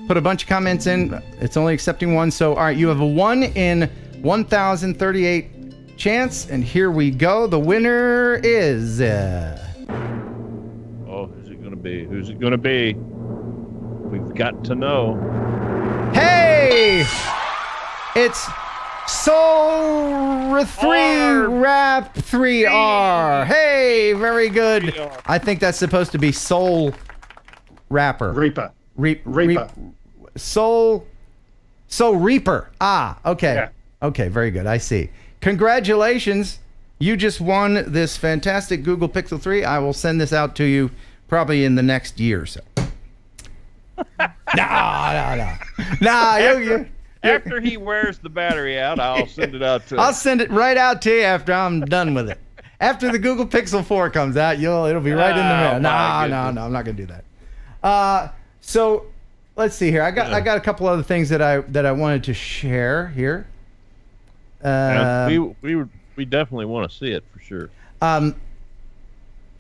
put a bunch of comments in. It's only accepting one. So, all right, you have a 1 in 1,038 chance, and here we go. The winner is... Oh, who's it going to be? Who's it going to be? We've got to know. Hey! It's Soul 3 Rap 3R. Hey, very good. I think that's supposed to be Soul Rapper. Reaper. Reaper. Soul Reaper. Ah, okay. Yeah. Okay, very good. I see. Congratulations. You just won this fantastic Google Pixel 3. I will send this out to you probably in the next year or so. No. After he wears the battery out, I'll send it out to him. I'll send it right out to you after I'm done with it. After the Google Pixel 4 comes out, it'll be right in the mail. No, I'm not gonna do that. So let's see here. I got a couple other things that I wanted to share here. We definitely want to see it for sure.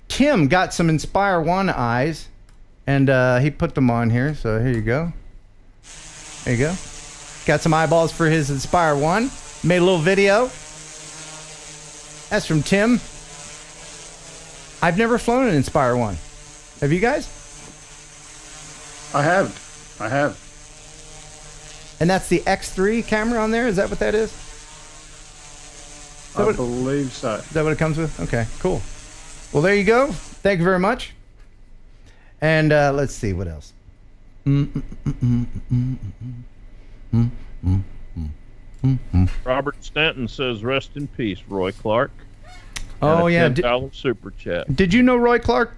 Tim got some Inspire 1 eyes, and he put them on here. So here you go. There you go. Got some eyeballs for his Inspire 1. Made a little video. That's from Tim. I've never flown an Inspire 1. Have you guys? I have. And that's the X3 camera on there? Is that what that is? I believe so. Is that what it comes with? Okay, cool. Well, there you go. Thank you very much. And let's see, what else? Robert Stanton says, "Rest in peace, Roy Clark." Oh, yeah. $10 super chat. Did you know Roy Clark?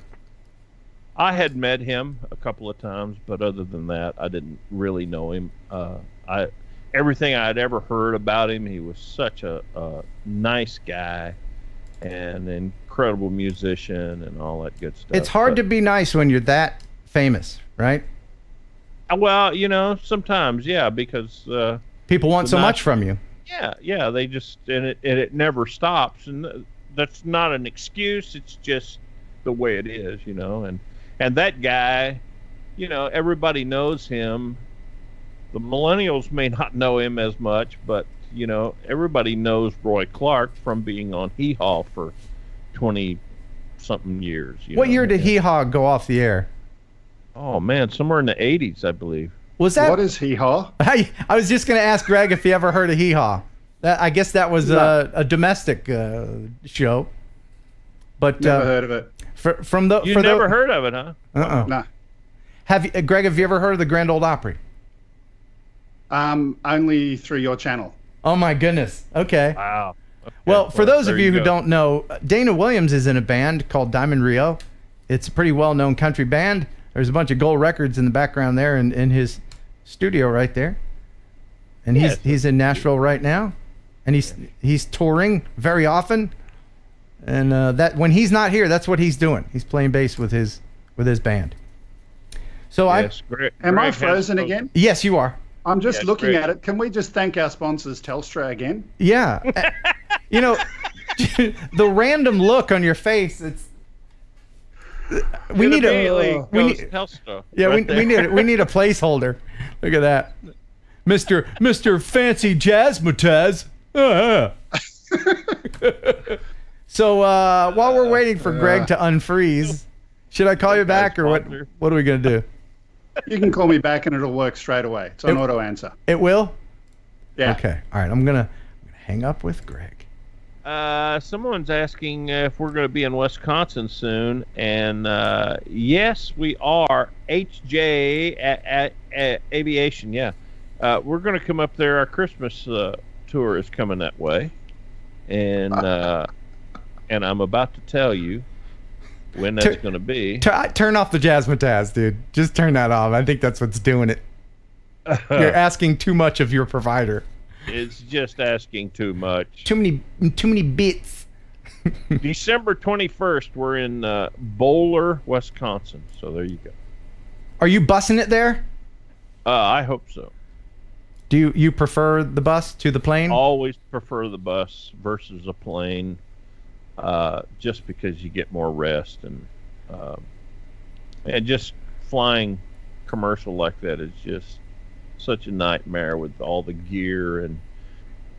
I had met him a couple of times, but other than that, I didn't really know him. Everything I had ever heard about him, he was such a nice guy and an incredible musician and all that good stuff. It's hard to be nice when you're that famous, right? Well, sometimes, yeah, because people want so much from you. Yeah, they just and it never stops, and that's not an excuse. It's just the way it is, And that guy, everybody knows him. The millennials may not know him as much, but everybody knows Roy Clark from being on Hee Haw for 20-something years. What year did Hee Haw go off the air? Oh man, somewhere in the 80s, I believe. Was that? What is Hee Haw? I was just going to ask Greg if he ever heard of Hee Haw. I guess that was a domestic show. But never heard of it. You never heard of it, huh? No. Greg, have you ever heard of the Grand Ole Opry? Only through your channel. Oh my goodness. Okay. Wow. Okay. Well, for those of you who don't know, Dana Williams is in a band called Diamond Rio. It's a pretty well-known country band. There's a bunch of gold records in the background there in his studio right there. And he's in Nashville right now. And he's touring very often. And that when he's not here, that's what he's doing. He's playing bass with his band. So Am I frozen again? Yes, you are. I'm just looking at it. Can we just thank our sponsors, Telstra, again? Yeah. The random look on your face, we need Telstra. Yeah, we need a placeholder. Look at that. Mr. Fancy Jazzmatazz. So while we're waiting for Greg to unfreeze, should I call you back or what are we going to do? You can call me back and it'll work straight away. It's an auto answer. It will? Yeah. Okay. All right. I'm gonna hang up with Greg. Someone's asking if we're going to be in Wisconsin soon, and yes, we are. HJ at Aviation, yeah. We're going to come up there. Our Christmas tour is coming that way, and I'm about to tell you when that's going to be. Turn off the Jazzmatazz, dude. Just turn that off. I think that's what's doing it. You're asking too much of your provider. It's just asking too much. Too many bits. December 21st, we're in Bowler, Wisconsin. So there you go. Are you bussing it there? I hope so. Do you prefer the bus to the plane? Always prefer the bus versus a plane, just because you get more rest and just flying commercial like that is just such a nightmare with all the gear and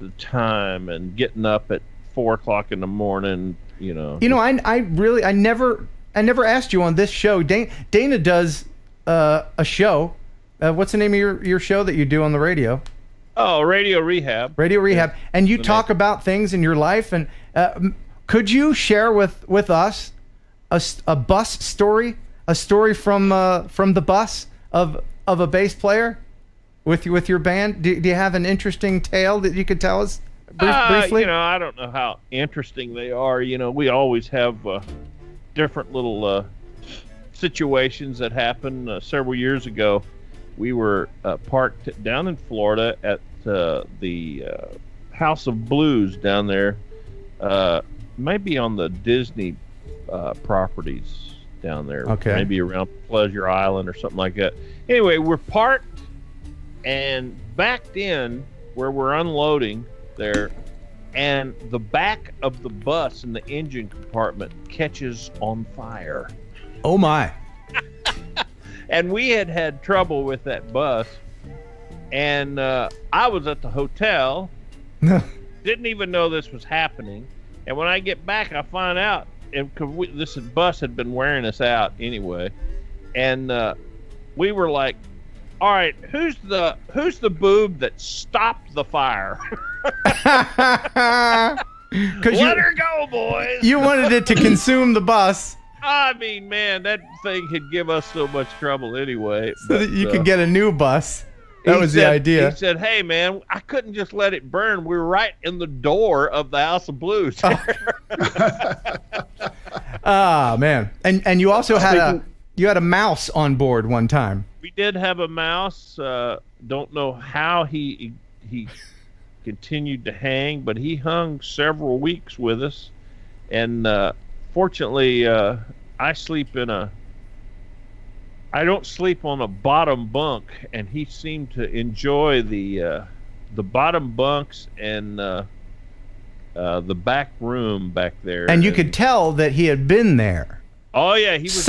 the time and getting up at 4 o'clock in the morning. You know, I never asked you on this show. Dana does a show. What's the name of your show that you do on the radio? Oh, Radio Rehab. Radio Rehab. Yeah. And you talk about things in your life. And could you share with us a bus story, a story from the bus of a bass player with your band? Do you have an interesting tale that you could tell us briefly? I don't know how interesting they are. We always have different little situations that happen. Several years ago, we were parked down in Florida at the House of Blues down there, maybe on the Disney properties down there. Okay. Maybe around Pleasure Island or something like that. Anyway, we're parked and backed in where we're unloading there, and the back of the bus in the engine compartment catches on fire. Oh my. And we had trouble with that bus, and I was at the hotel, didn't even know this was happening, and when I get back, I find out, this bus had been wearing us out anyway, and we were like, all right, who's the boob that stopped the fire? Let her go, boys. You wanted it to consume the bus. I mean, man, that thing could give us so much trouble anyway. So that you could get a new bus. That was the idea. He said, hey, man, I couldn't just let it burn. We were right in the door of the House of Blues. Ah, man. And you also had a mouse on board one time. We did have a mouse. Don't know how he continued to hang, but he hung several weeks with us. And fortunately, I don't sleep on a bottom bunk, and he seemed to enjoy the bottom bunks and the back room back there. And you could tell that he had been there. Oh yeah, he was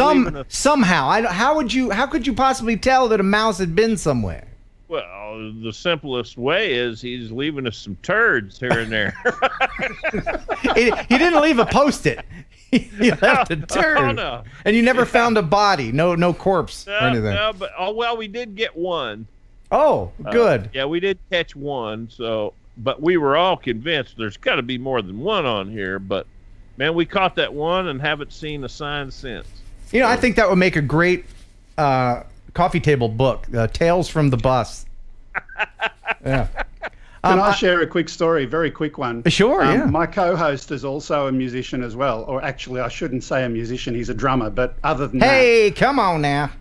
somehow. How could you possibly tell that a mouse had been somewhere? Well, the simplest way is he's leaving us some turds here and there. He didn't leave a Post-it. He left a turd. Oh, no. And you never found a body, no corpse or anything. No, but we did get one. Oh, good. Yeah, we did catch one. But we were all convinced there's got to be more than one on here. But man, we caught that one and haven't seen a sign since. I think that would make a great coffee table book, Tales from the Bus. Yeah. Can I share a quick story, very quick one? Sure, yeah. My co-host is also a musician as well, or actually I shouldn't say a musician, he's a drummer, but other than Hey, come on now.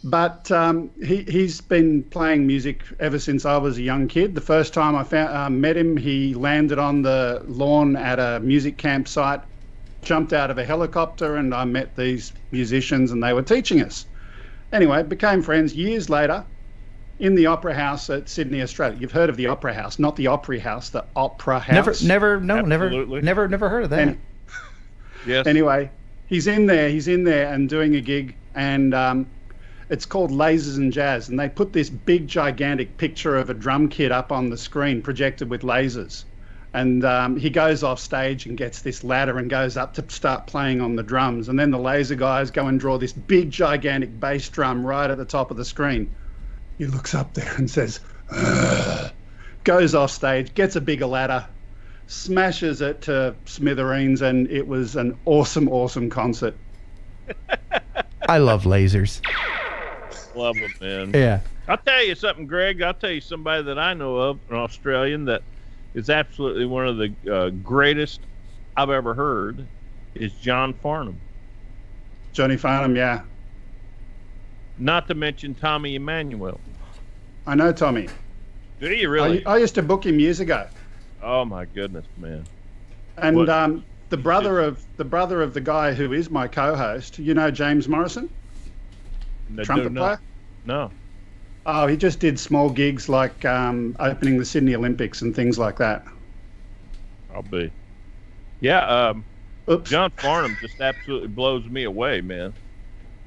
But he's been playing music ever since I was a young kid. The first time I met him, he landed on the lawn at a music campsite, jumped out of a helicopter, and I met these musicians and they were teaching us. Anyway, became friends years later. In the Opera House at Sydney, Australia. You've heard of the Opera House, not the Opry House, the Opera House. Never heard of that. Yes. Anyway, he's in there and doing a gig, and it's called Lasers and Jazz, and they put this big, gigantic picture of a drum kit up on the screen, projected with lasers. And he goes off stage and gets this ladder and goes up to start playing on the drums, and then the laser guys go and draw this big, gigantic bass drum right at the top of the screen. He looks up there and says, ugh, goes off stage, gets a bigger ladder, smashes it to smithereens, and it was an awesome, awesome concert. I love lasers. Love them, man. Yeah. I'll tell you something, Greg. I'll tell you somebody that I know of, an Australian, that is absolutely one of the greatest I've ever heard, is John Farnham. Johnny Farnham, yeah. Not to mention Tommy Emmanuel. I know Tommy. Do you really? I used to book him years ago. Oh my goodness, man! And the brother of the guy who is my co-host, James Morrison, trumpet player. No. Oh, he just did small gigs like opening the Sydney Olympics and things like that. I'll be. Yeah. Oops. John Farnham just absolutely blows me away, man.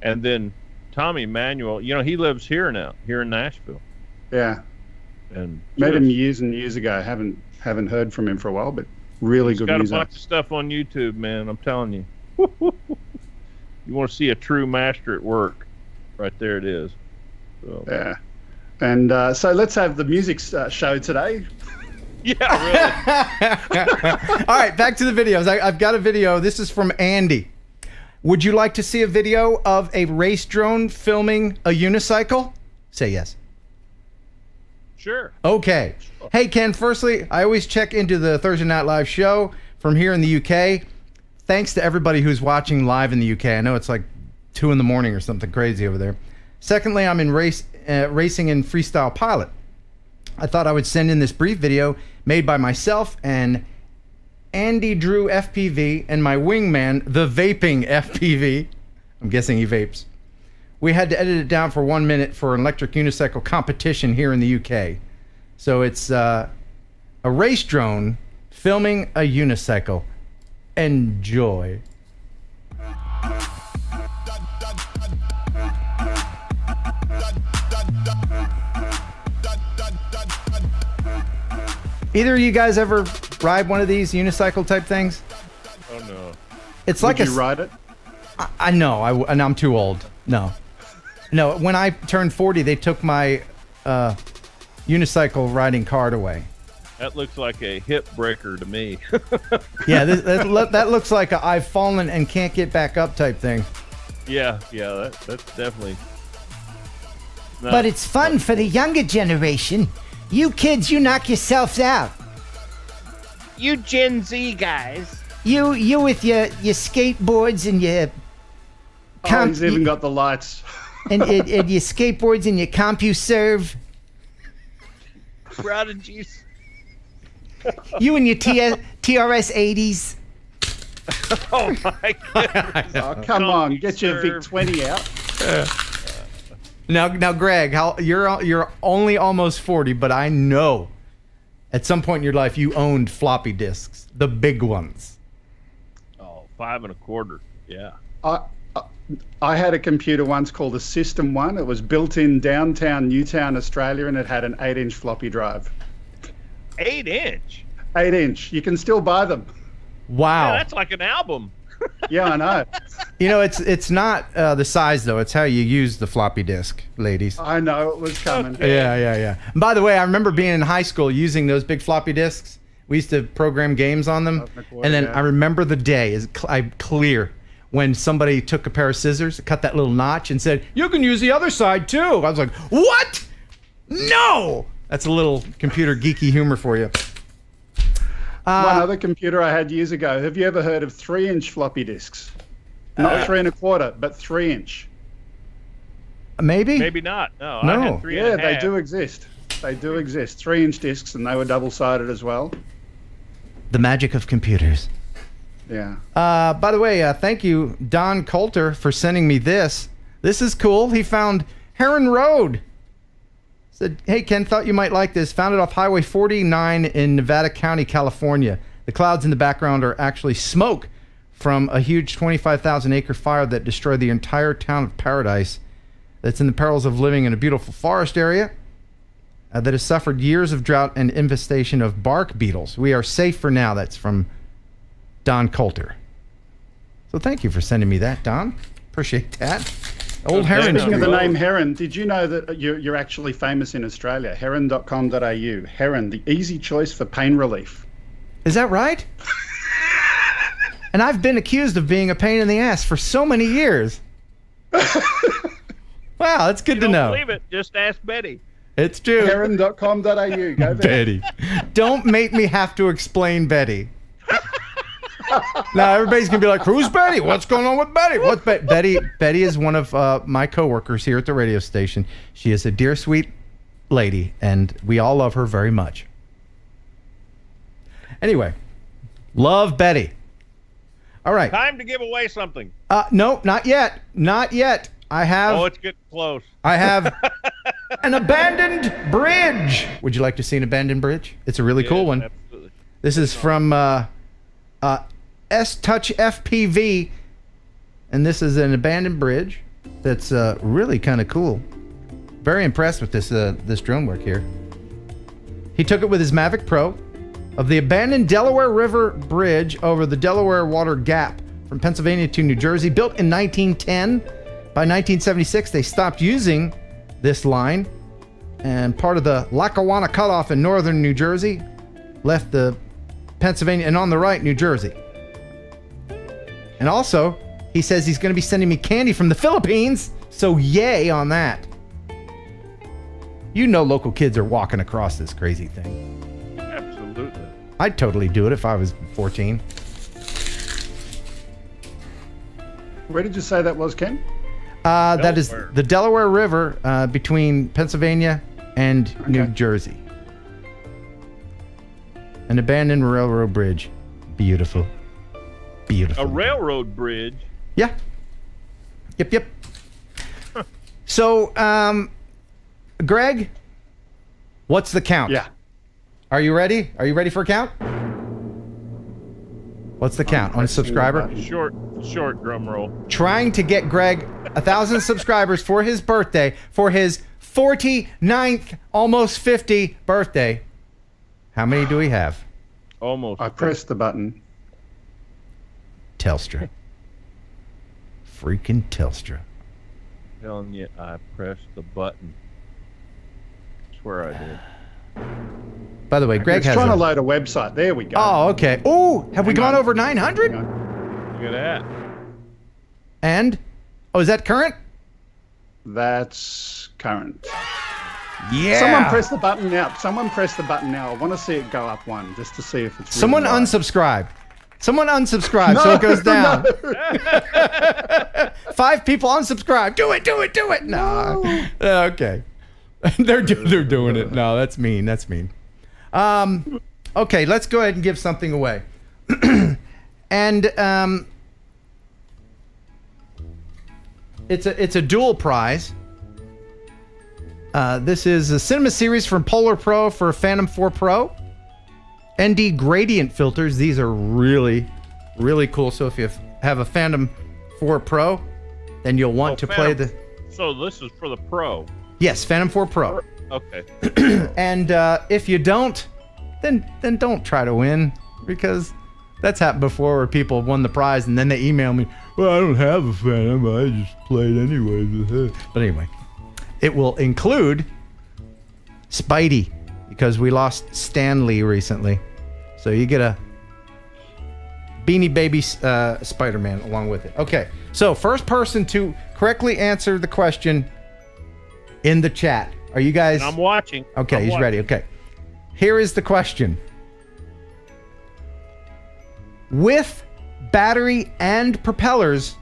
And then Tommy Manuel, you know, he lives here now, here in Nashville. Yeah. And met him years and years ago. Haven't heard from him for a while, but really good music. He's got a bunch of stuff on YouTube, man. I'm telling you. You want to see a true master at work? Right there it is. So. Yeah. And so let's have the music show today. Yeah, really. All right, back to the videos. I've got a video. This is from Andy. Would you like to see a video of a race drone filming a unicycle? Say yes. Sure. Okay. Hey, Ken, firstly, I always check into the Thursday Night Live show from here in the UK. Thanks to everybody who's watching live in the UK. I know it's like 2 in the morning or something crazy over there. Secondly, I'm in racing in Freestyle Pilot. I thought I would send in this brief video made by myself and Andy Drew FPV and my wingman, the Vaping FPV. I'm guessing he vapes. We had to edit it down for 1 minute for an electric unicycle competition here in the UK. So it's a race drone filming a unicycle. Enjoy. Either of you guys ever ride one of these unicycle type things? Oh no. It's like Would you ride it? I know. And I'm too old. No. No, when I turned 40, they took my unicycle riding card away. That looks like a hip breaker to me. Yeah, that looks like a I've fallen and can't get back up type thing. Yeah, that's definitely. But it's fun for the younger generation. You kids, you knock yourselves out. You Gen Z guys. You with your skateboards and your... He's even got the lights. and your skateboards and your CompuServe. Prodigies. You and your TRS 80s. Oh my goodness. Oh, come on, get your Vic 20 out. Now, Greg, you're only almost 40, but I know at some point in your life you owned floppy disks, the big ones. Oh, 5 1/4. Yeah. I had a computer once called a System 1. It was built in downtown Newtown, Australia, and it had an 8-inch floppy drive. 8-inch? 8-inch. You can still buy them. Wow. Yeah, that's like an album. Yeah, I know. You know, it's not the size, though. It's how you use the floppy disk, ladies. I know it was coming. Okay. Yeah. And by the way, I remember being in high school using those big floppy disks. We used to program games on them. And then I remember the day, I'm clear, when somebody took a pair of scissors, cut that little notch, and said, "You can use the other side, too." I was like, what? No! That's a little computer geeky humor for you. One other computer I had years ago. Have you ever heard of 3-inch floppy disks? Not 3 1/4, but 3-inch. Maybe? Maybe not. No. No. I had 3 Yeah, and a they half. do exist. They do exist. 3-inch discs, and they were double-sided as well. The magic of computers. Yeah. By the way, thank you, Don Coulter, for sending me this. This is cool. He found Heron Road. Said, "Hey, Ken, thought you might like this. Found it off Highway 49 in Nevada County, California. The clouds in the background are actually smoke from a huge 25,000-acre fire that destroyed the entire town of Paradise. That's in the perils of living in a beautiful forest area that has suffered years of drought and infestation of bark beetles. We are safe for now." That's from Don Coulter. So thank you for sending me that, Don. Appreciate that. Old Heron. Speaking of the name Heron, did you know that you're actually famous in Australia? Heron.com.au. Heron, the easy choice for pain relief. Is that right? And I've been accused of being a pain in the ass for so many years. Wow, that's good to know. Believe it? Just ask Betty. It's true. Heron.com.au. Go there. Betty. Don't make me have to explain Betty. Now everybody's gonna be like, "Who's Betty? What's going on with Betty? What's Betty?" Betty is one of my coworkers here at the radio station. She is a dear, sweet lady, and we all love her very much. Anyway, love Betty. All right. Time to give away something. No, not yet. Not yet. I have. Oh, it's getting close. I have an abandoned bridge. Would you like to see an abandoned bridge? It's a really cool one. Absolutely. This is from S-Touch FPV, and this is an abandoned bridge. that's really kind of cool. Very impressed with this drone work here. He took it with his Mavic Pro of the abandoned Delaware River Bridge over the Delaware Water Gap from Pennsylvania to New Jersey, built in 1910. By 1976, they stopped using this line, and part of the Lackawanna Cutoff in northern New Jersey left the Pennsylvania, and on the right, New Jersey. And also, he says he's going to be sending me candy from the Philippines, so yay on that. You know local kids are walking across this crazy thing. Absolutely. I'd totally do it if I was 14. Where did you say that was, Ken? That is the Delaware River between Pennsylvania and New Jersey. An abandoned railroad bridge. Beautiful. Beautiful. A railroad bridge? Yeah. Yep. So, Greg, what's the count? Yeah. Are you ready? Are you ready for a count? What's the count on subscriber? Short drum roll. Trying to get Greg 1,000 subscribers for his birthday, for his 49th, almost 50 birthday. How many do we have? Almost. I pressed the button. Telstra. Freaking Telstra. Telling you, I pressed the button. I swear I did. By the way, Greg It's has trying to load a website. There we go. Oh, okay. Oh, have we gone over 900? Look at that. And? Oh, is that current? That's current. Yeah. Someone press the button now. Someone press the button now. I want to see it go up one, just to see if it's really Someone right. unsubscribe. Someone unsubscribe so it goes down. 5 people unsubscribe. Do it. No. Okay. They're doing it. No, that's mean. That's mean. Okay, let's go ahead and give something away. And it's a dual prize. This is a cinema series from Polar Pro for Phantom 4 Pro. ND gradient filters. These are really, really cool. So if you have a Phantom 4 Pro, then you'll want to play the... So this is for the Pro. Yes, Phantom 4 Pro. Okay. And if you don't, then don't try to win, because that's happened before where people won the prize and then they email me, well, I don't have a Phantom, I just played anyway. But anyway, it will include Spidey, because we lost Stan Lee recently. So you get a Beanie Baby Spider-Man along with it. Okay, so first person to correctly answer the question in the chat. Are you guys... And I'm watching. Okay, he's ready. Okay. Here is the question. With battery and propellers,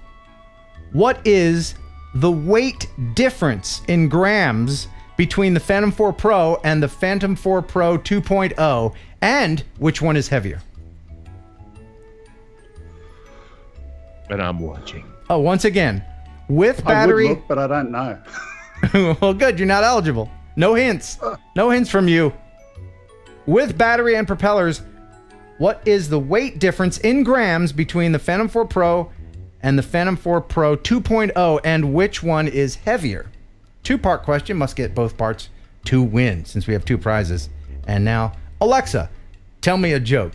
what is the weight difference in grams between the Phantom 4 Pro and the Phantom 4 Pro 2.0, and which one is heavier? And I'm watching. Oh, once again, with battery... I would look, but I don't know. Well, good. You're not eligible. No hints. No hints from you. With battery and propellers, what is the weight difference in grams between the Phantom 4 Pro and the Phantom 4 Pro 2.0, and which one is heavier? 2-part question. Must get both parts to win, since we have 2 prizes. And now, Alexa, tell me a joke.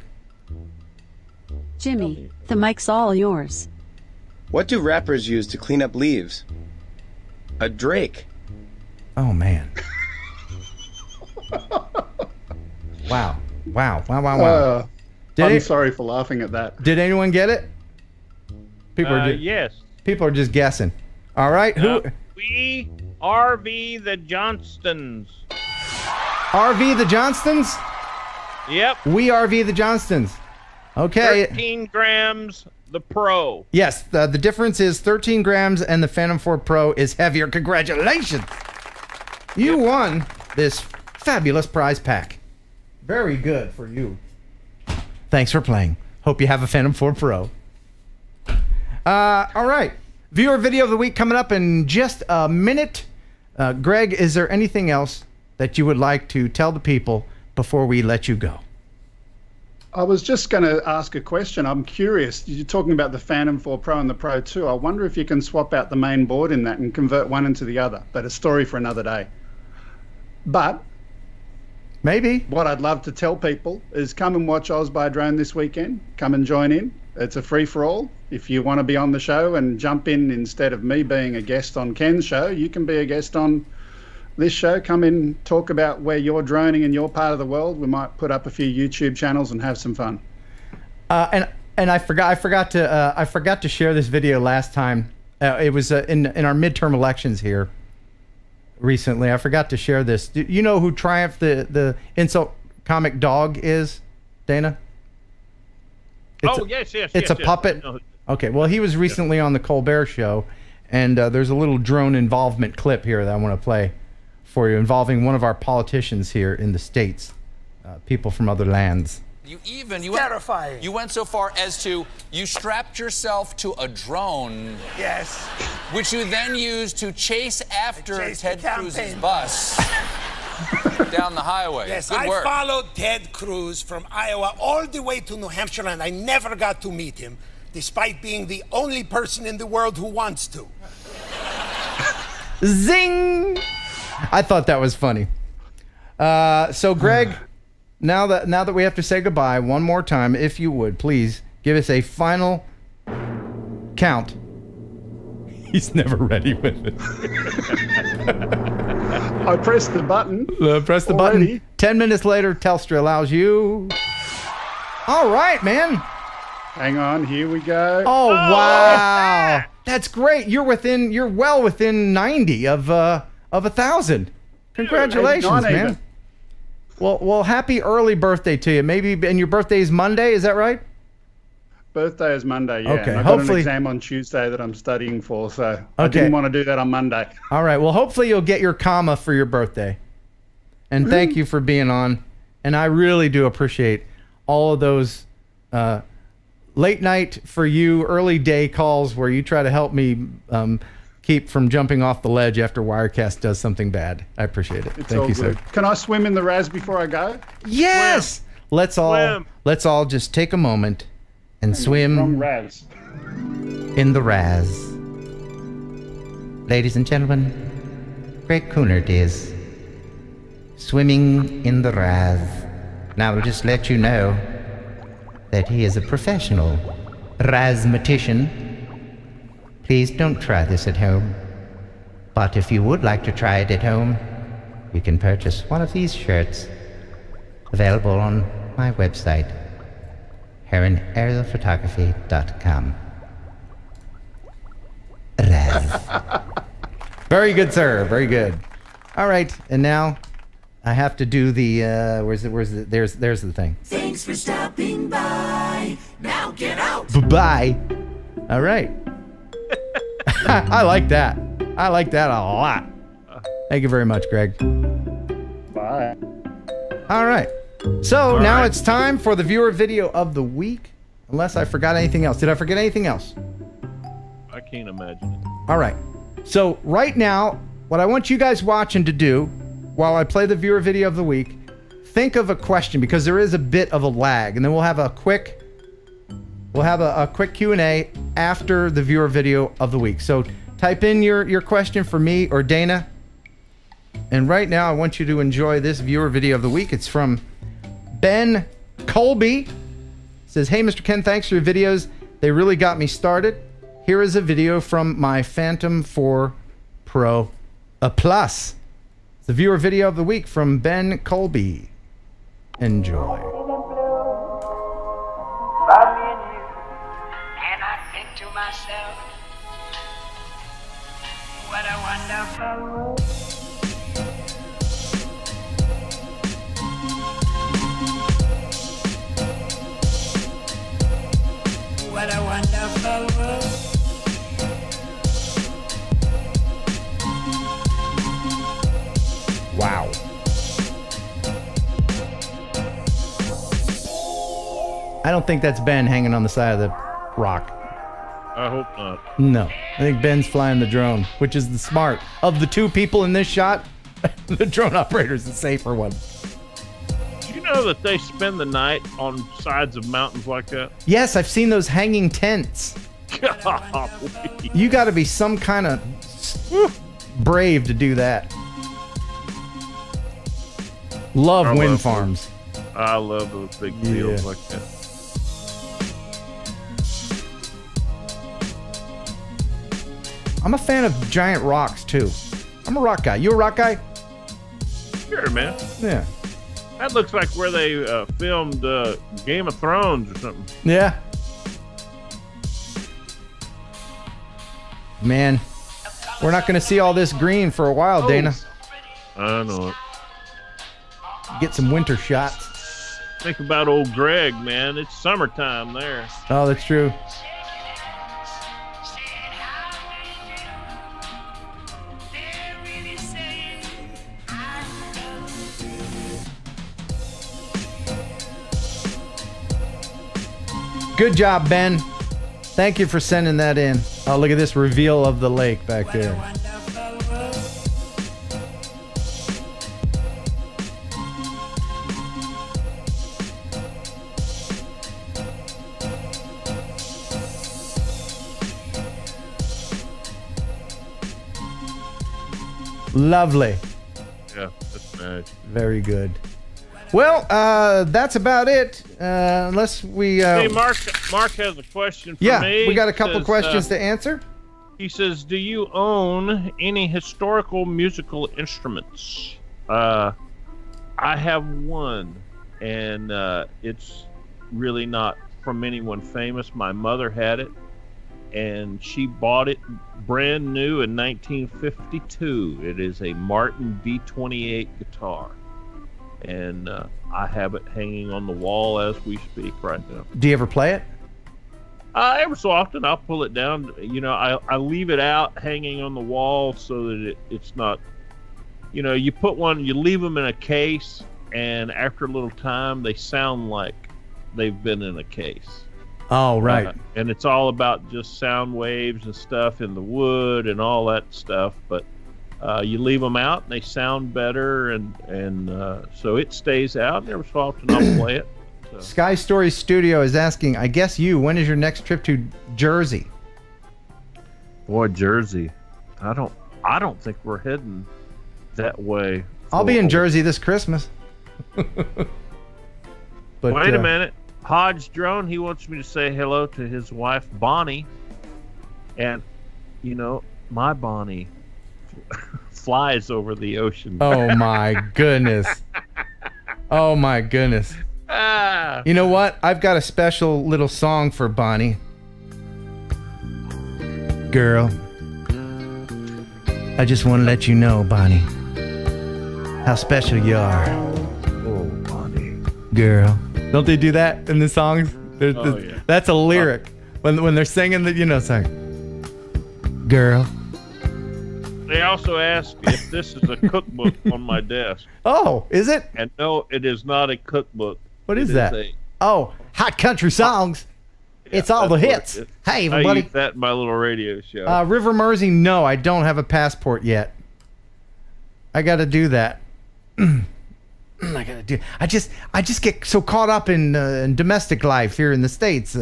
Jimmy, the mic's all yours. What do rappers use to clean up leaves? A drake. Oh, man. Wow. I'm sorry for laughing at that. Did anyone get it? Yes. People are just guessing. All right. Who? We RV the Johnstons. RV the Johnstons? Yep. We RV the Johnstons. Okay. 13 grams, the Pro. Yes, the difference is 13 grams, and the Phantom 4 Pro is heavier. Congratulations. You won this fabulous prize pack. Very good for you. Thanks for playing. Hope you have a Phantom 4 Pro. All right. Viewer video of the week coming up in just a minute. Greg, is there anything else that you would like to tell the people before we let you go? I was just going to ask a question. I'm curious. You're talking about the Phantom 4 Pro and the Pro 2. I wonder if you can swap out the main board in that and convert one into the other. But a story for another day. But maybe what I'd love to tell people is come and watch Oz by Drone this weekend. Come and join in. It's a free-for-all. If you want to be on the show and jump in instead of me being a guest on Ken's show, you can be a guest on this show. Come in, talk about where you're droning in your part of the world. We might put up a few YouTube channels and have some fun. And I forgot to share this video last time. It was in our midterm elections here recently. I forgot to share this. Do you know who Triumph the insult comic dog is, Dana? Yes. It's a puppet. Okay, well, he was recently on the Colbert Show, and there's a little drone involvement clip here that I want to play for you involving one of our politicians here in the States, people from other lands. Terrifying. You went so far as you strapped yourself to a drone. Yes. Which you then used to chase after Ted Cruz's bus down the highway. Yes, Good work. I followed Ted Cruz from Iowa all the way to New Hampshire, and I never got to meet him, despite being the only person in the world who wants to. Zing! I thought that was funny. So Greg, now that we have to say goodbye one more time, if you would please give us a final count. He's never ready with it. I pressed the button. Press the button. 10 minutes later, Telstra allows you. All right, man. Hang on, here we go. Oh wow, that's great. You're well within 90 of 1,000. Congratulations, man. Well, happy early birthday to you. Maybe, and your birthday is Monday, is that right? Birthday is Monday, yeah. Okay, and I've got an exam on Tuesday that I'm studying for, so I didn't want to do that on Monday. All right, well, hopefully you'll get your comma for your birthday. And thank you for being on. And I really do appreciate all of those late night for you, early day calls where you try to help me keep from jumping off the ledge after Wirecast does something bad. I appreciate it. Thank you, sir. Can I swim in the Raz before I go? Yes. Let's all just take a moment and swim in the Raz. Ladies and gentlemen, Greg Kuhnert is swimming in the Raz. Now I'll just let you know that he is a professional Razmatician. Please don't try this at home. But if you would like to try it at home, you can purchase one of these shirts, available on my website, HeronAerialPhotography.com. Raz. Very good, sir. Very good. All right, and now I have to do the where's it? There's the thing. Thanks for stopping by. Now get out. Bye. All right. I like that. I like that a lot. Thank you very much, Greg. Bye. All right. So now it's time for the viewer video of the week. Unless I forgot anything else. Did I forget anything else? I can't imagine it. All right. So right now, what I want you guys watching to do while I play the viewer video of the week, think of a question, because there is a bit of a lag, and then we'll have a quick Q&A after the viewer video of the week. So type in your question for me or Dana. And right now I want you to enjoy this viewer video of the week. It's from Ben Colby. It says, "Hey Mr. Ken, thanks for your videos. They really got me started. Here is a video from my Phantom 4 Pro Plus." It's the viewer video of the week from Ben Colby. Enjoy. And I think to myself, what a wonderful world. What a wonderful world. Wow. I don't think that's Ben hanging on the side of the rock. I hope not. No. I think Ben's flying the drone, which is the smart. Of the two people in this shot, the drone operator is the safer one. know that they spend the night on sides of mountains like that? Yes, I've seen those hanging tents. Golly. You got to be some kind of brave to do that. Love wind farms. I love those big fields like that. I'm a fan of giant rocks too. I'm a rock guy. You a rock guy? Sure, man. Yeah. That looks like where they filmed Game of Thrones or something. Yeah. Man, we're not going to see all this green for a while, Dana. I know it. Get some winter shots. Think about old Greg, man. It's summertime there. Oh, that's true. Good job, Ben. Thank you for sending that in. Oh, look at this reveal of the lake back there. Lovely. Yeah, that's nice. Very good. Well, that's about it. Unless we... hey, Mark has a question for me. Yeah, we got a couple Says, questions to answer. He says, do you own any historical musical instruments? I have one, and it's really not from anyone famous. My mother had it, and she bought it brand new in 1952. It is a Martin B28 guitar. And I have it hanging on the wall as we speak right now. Do you ever play it? Every so often I'll pull it down. You know, I leave it out hanging on the wall so that it's not, you know, you leave them in a case, and after a little time they sound like they've been in a case. Oh, right. And it's all about just sound waves and stuff in the wood and all that stuff. But you leave them out and they sound better, and so it stays out, and every so often I'll play it. So. Sky Story Studio is asking, I guess when is your next trip to Jersey? Boy, Jersey. I don't think we're heading that way. I'll be in Jersey this Christmas. But wait a minute. Hodge Drone, he wants me to say hello to his wife Bonnie. And you know, my Bonnie flies over the ocean. Oh my goodness. Oh my goodness. You know what? I've got a special little song for Bonnie. Girl, I just want to let you know, Bonnie, how special you are. Oh, Bonnie. Girl. Don't they do that in the songs? Yeah. That's a lyric. When they're singing the, song. Girl. They also ask if this is a cookbook on my desk. Oh, is it? And no, it is not a cookbook. What is that? Oh, Hot Country Songs. Yeah, it's all the hits. Hey, everybody. I use that in my little radio show. River Mersey, no, I don't have a passport yet. I got to do that. I just get so caught up in domestic life here in the States.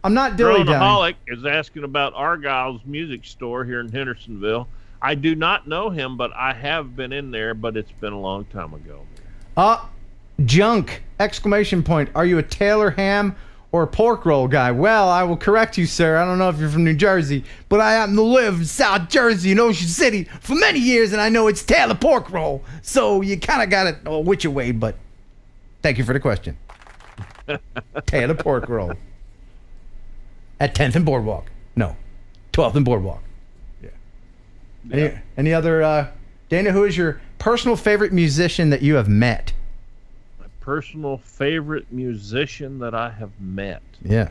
I'm not dilly-dallying. Dronaholic is asking about Argyle's music store here in Hendersonville. I do not know him, but I have been in there, but it's been a long time ago. Junk! Exclamation point. Are you a Taylor ham or a pork roll guy? Well, I will correct you, sir. I don't know if you're from New Jersey, but I happen to live in South Jersey in Ocean City for many years, and I know it's Taylor pork roll. So you kind of got it which way, but thank you for the question. Taylor pork roll. At 10th and Boardwalk. No, 12th and Boardwalk. Yeah. Any other, Dana, who is your personal favorite musician that you have met? My personal favorite musician that I have met? Yeah.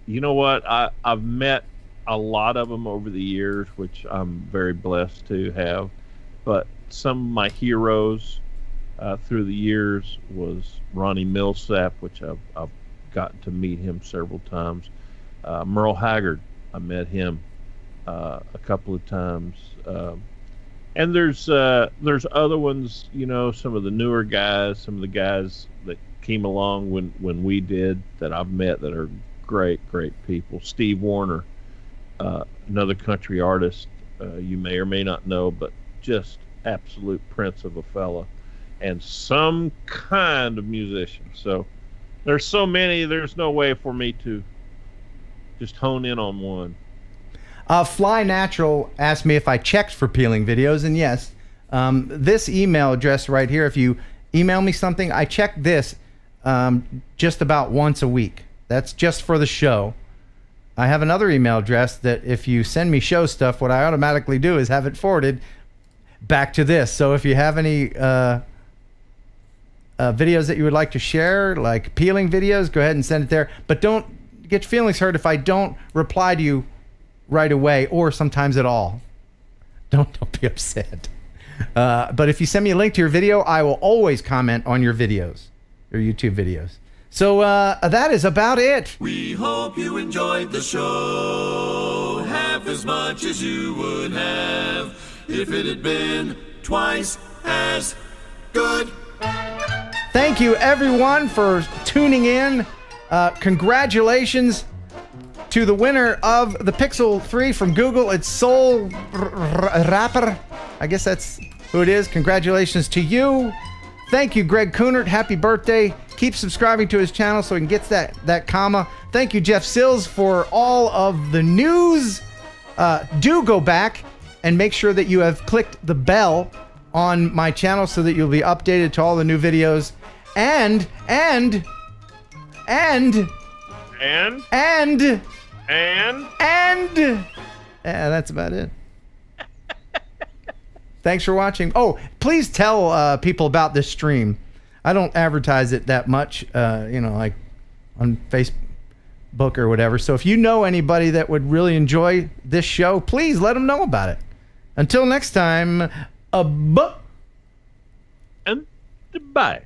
You know what? I've met a lot of them over the years, which I'm very blessed to have. But some of my heroes through the years was Ronnie Millsap, which I've gotten to meet him several times. Merle Haggard, I met him a couple of times. And there's other ones, you know, some of the newer guys, some of the guys that came along when we did that I've met that are great people. Steve Warner, another country artist, you may or may not know, but just absolute prince of a fella, and some kind of musician. So there's so many, there's no way for me to just hone in on one. Fly Natural asked me if I checked for peeling videos, and yes, this email address right here, if you email me something, I check this just about once a week. That's just for the show. I have another email address that if you send me show stuff, what I automatically do is have it forwarded back to this. So if you have any videos that you would like to share, like peeling videos, go ahead and send it there. But don't get your feelings hurt if I don't reply to you right away, or sometimes at all. Don't be upset. But if you send me a link to your video, I will always comment on your videos, your YouTube videos. So that is about it. We hope you enjoyed the show half as much as you would have if it had been twice as good. Thank you everyone for tuning in. Congratulations to the winner of the Pixel 3 from Google. It's Soul Rapper. I guess that's who it is. Congratulations to you. Thank you, Greg Kuhnert. Happy birthday. Keep subscribing to his channel so he can get that comma. Thank you, Jeff Sills, for all of the news. Do go back and make sure that you have clicked the bell on my channel so that you'll be updated to all the new videos. And that's about it. Thanks for watching. Oh, please tell people about this stream. I don't advertise it that much, you know, like on Facebook or whatever. So if you know anybody that would really enjoy this show, please let them know about it. Until next time, and bye.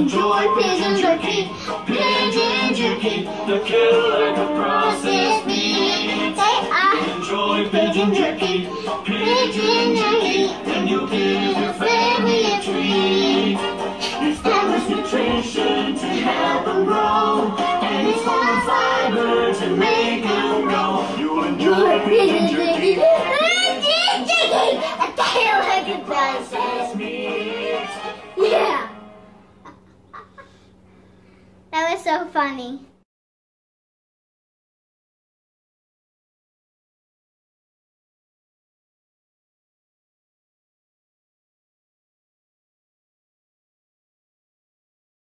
enjoy pigeon jerky. Pigeon jerky, the killer of processed meat. Say I enjoy pigeon jerky. Pigeon jerky, and you give your family a treat. It's endless nutrition to help them grow, and it's full of fiber to make them go. You'll enjoy pigeon jerky. Pigeon jerky, a killer of processed meat. Yeah. That was so funny.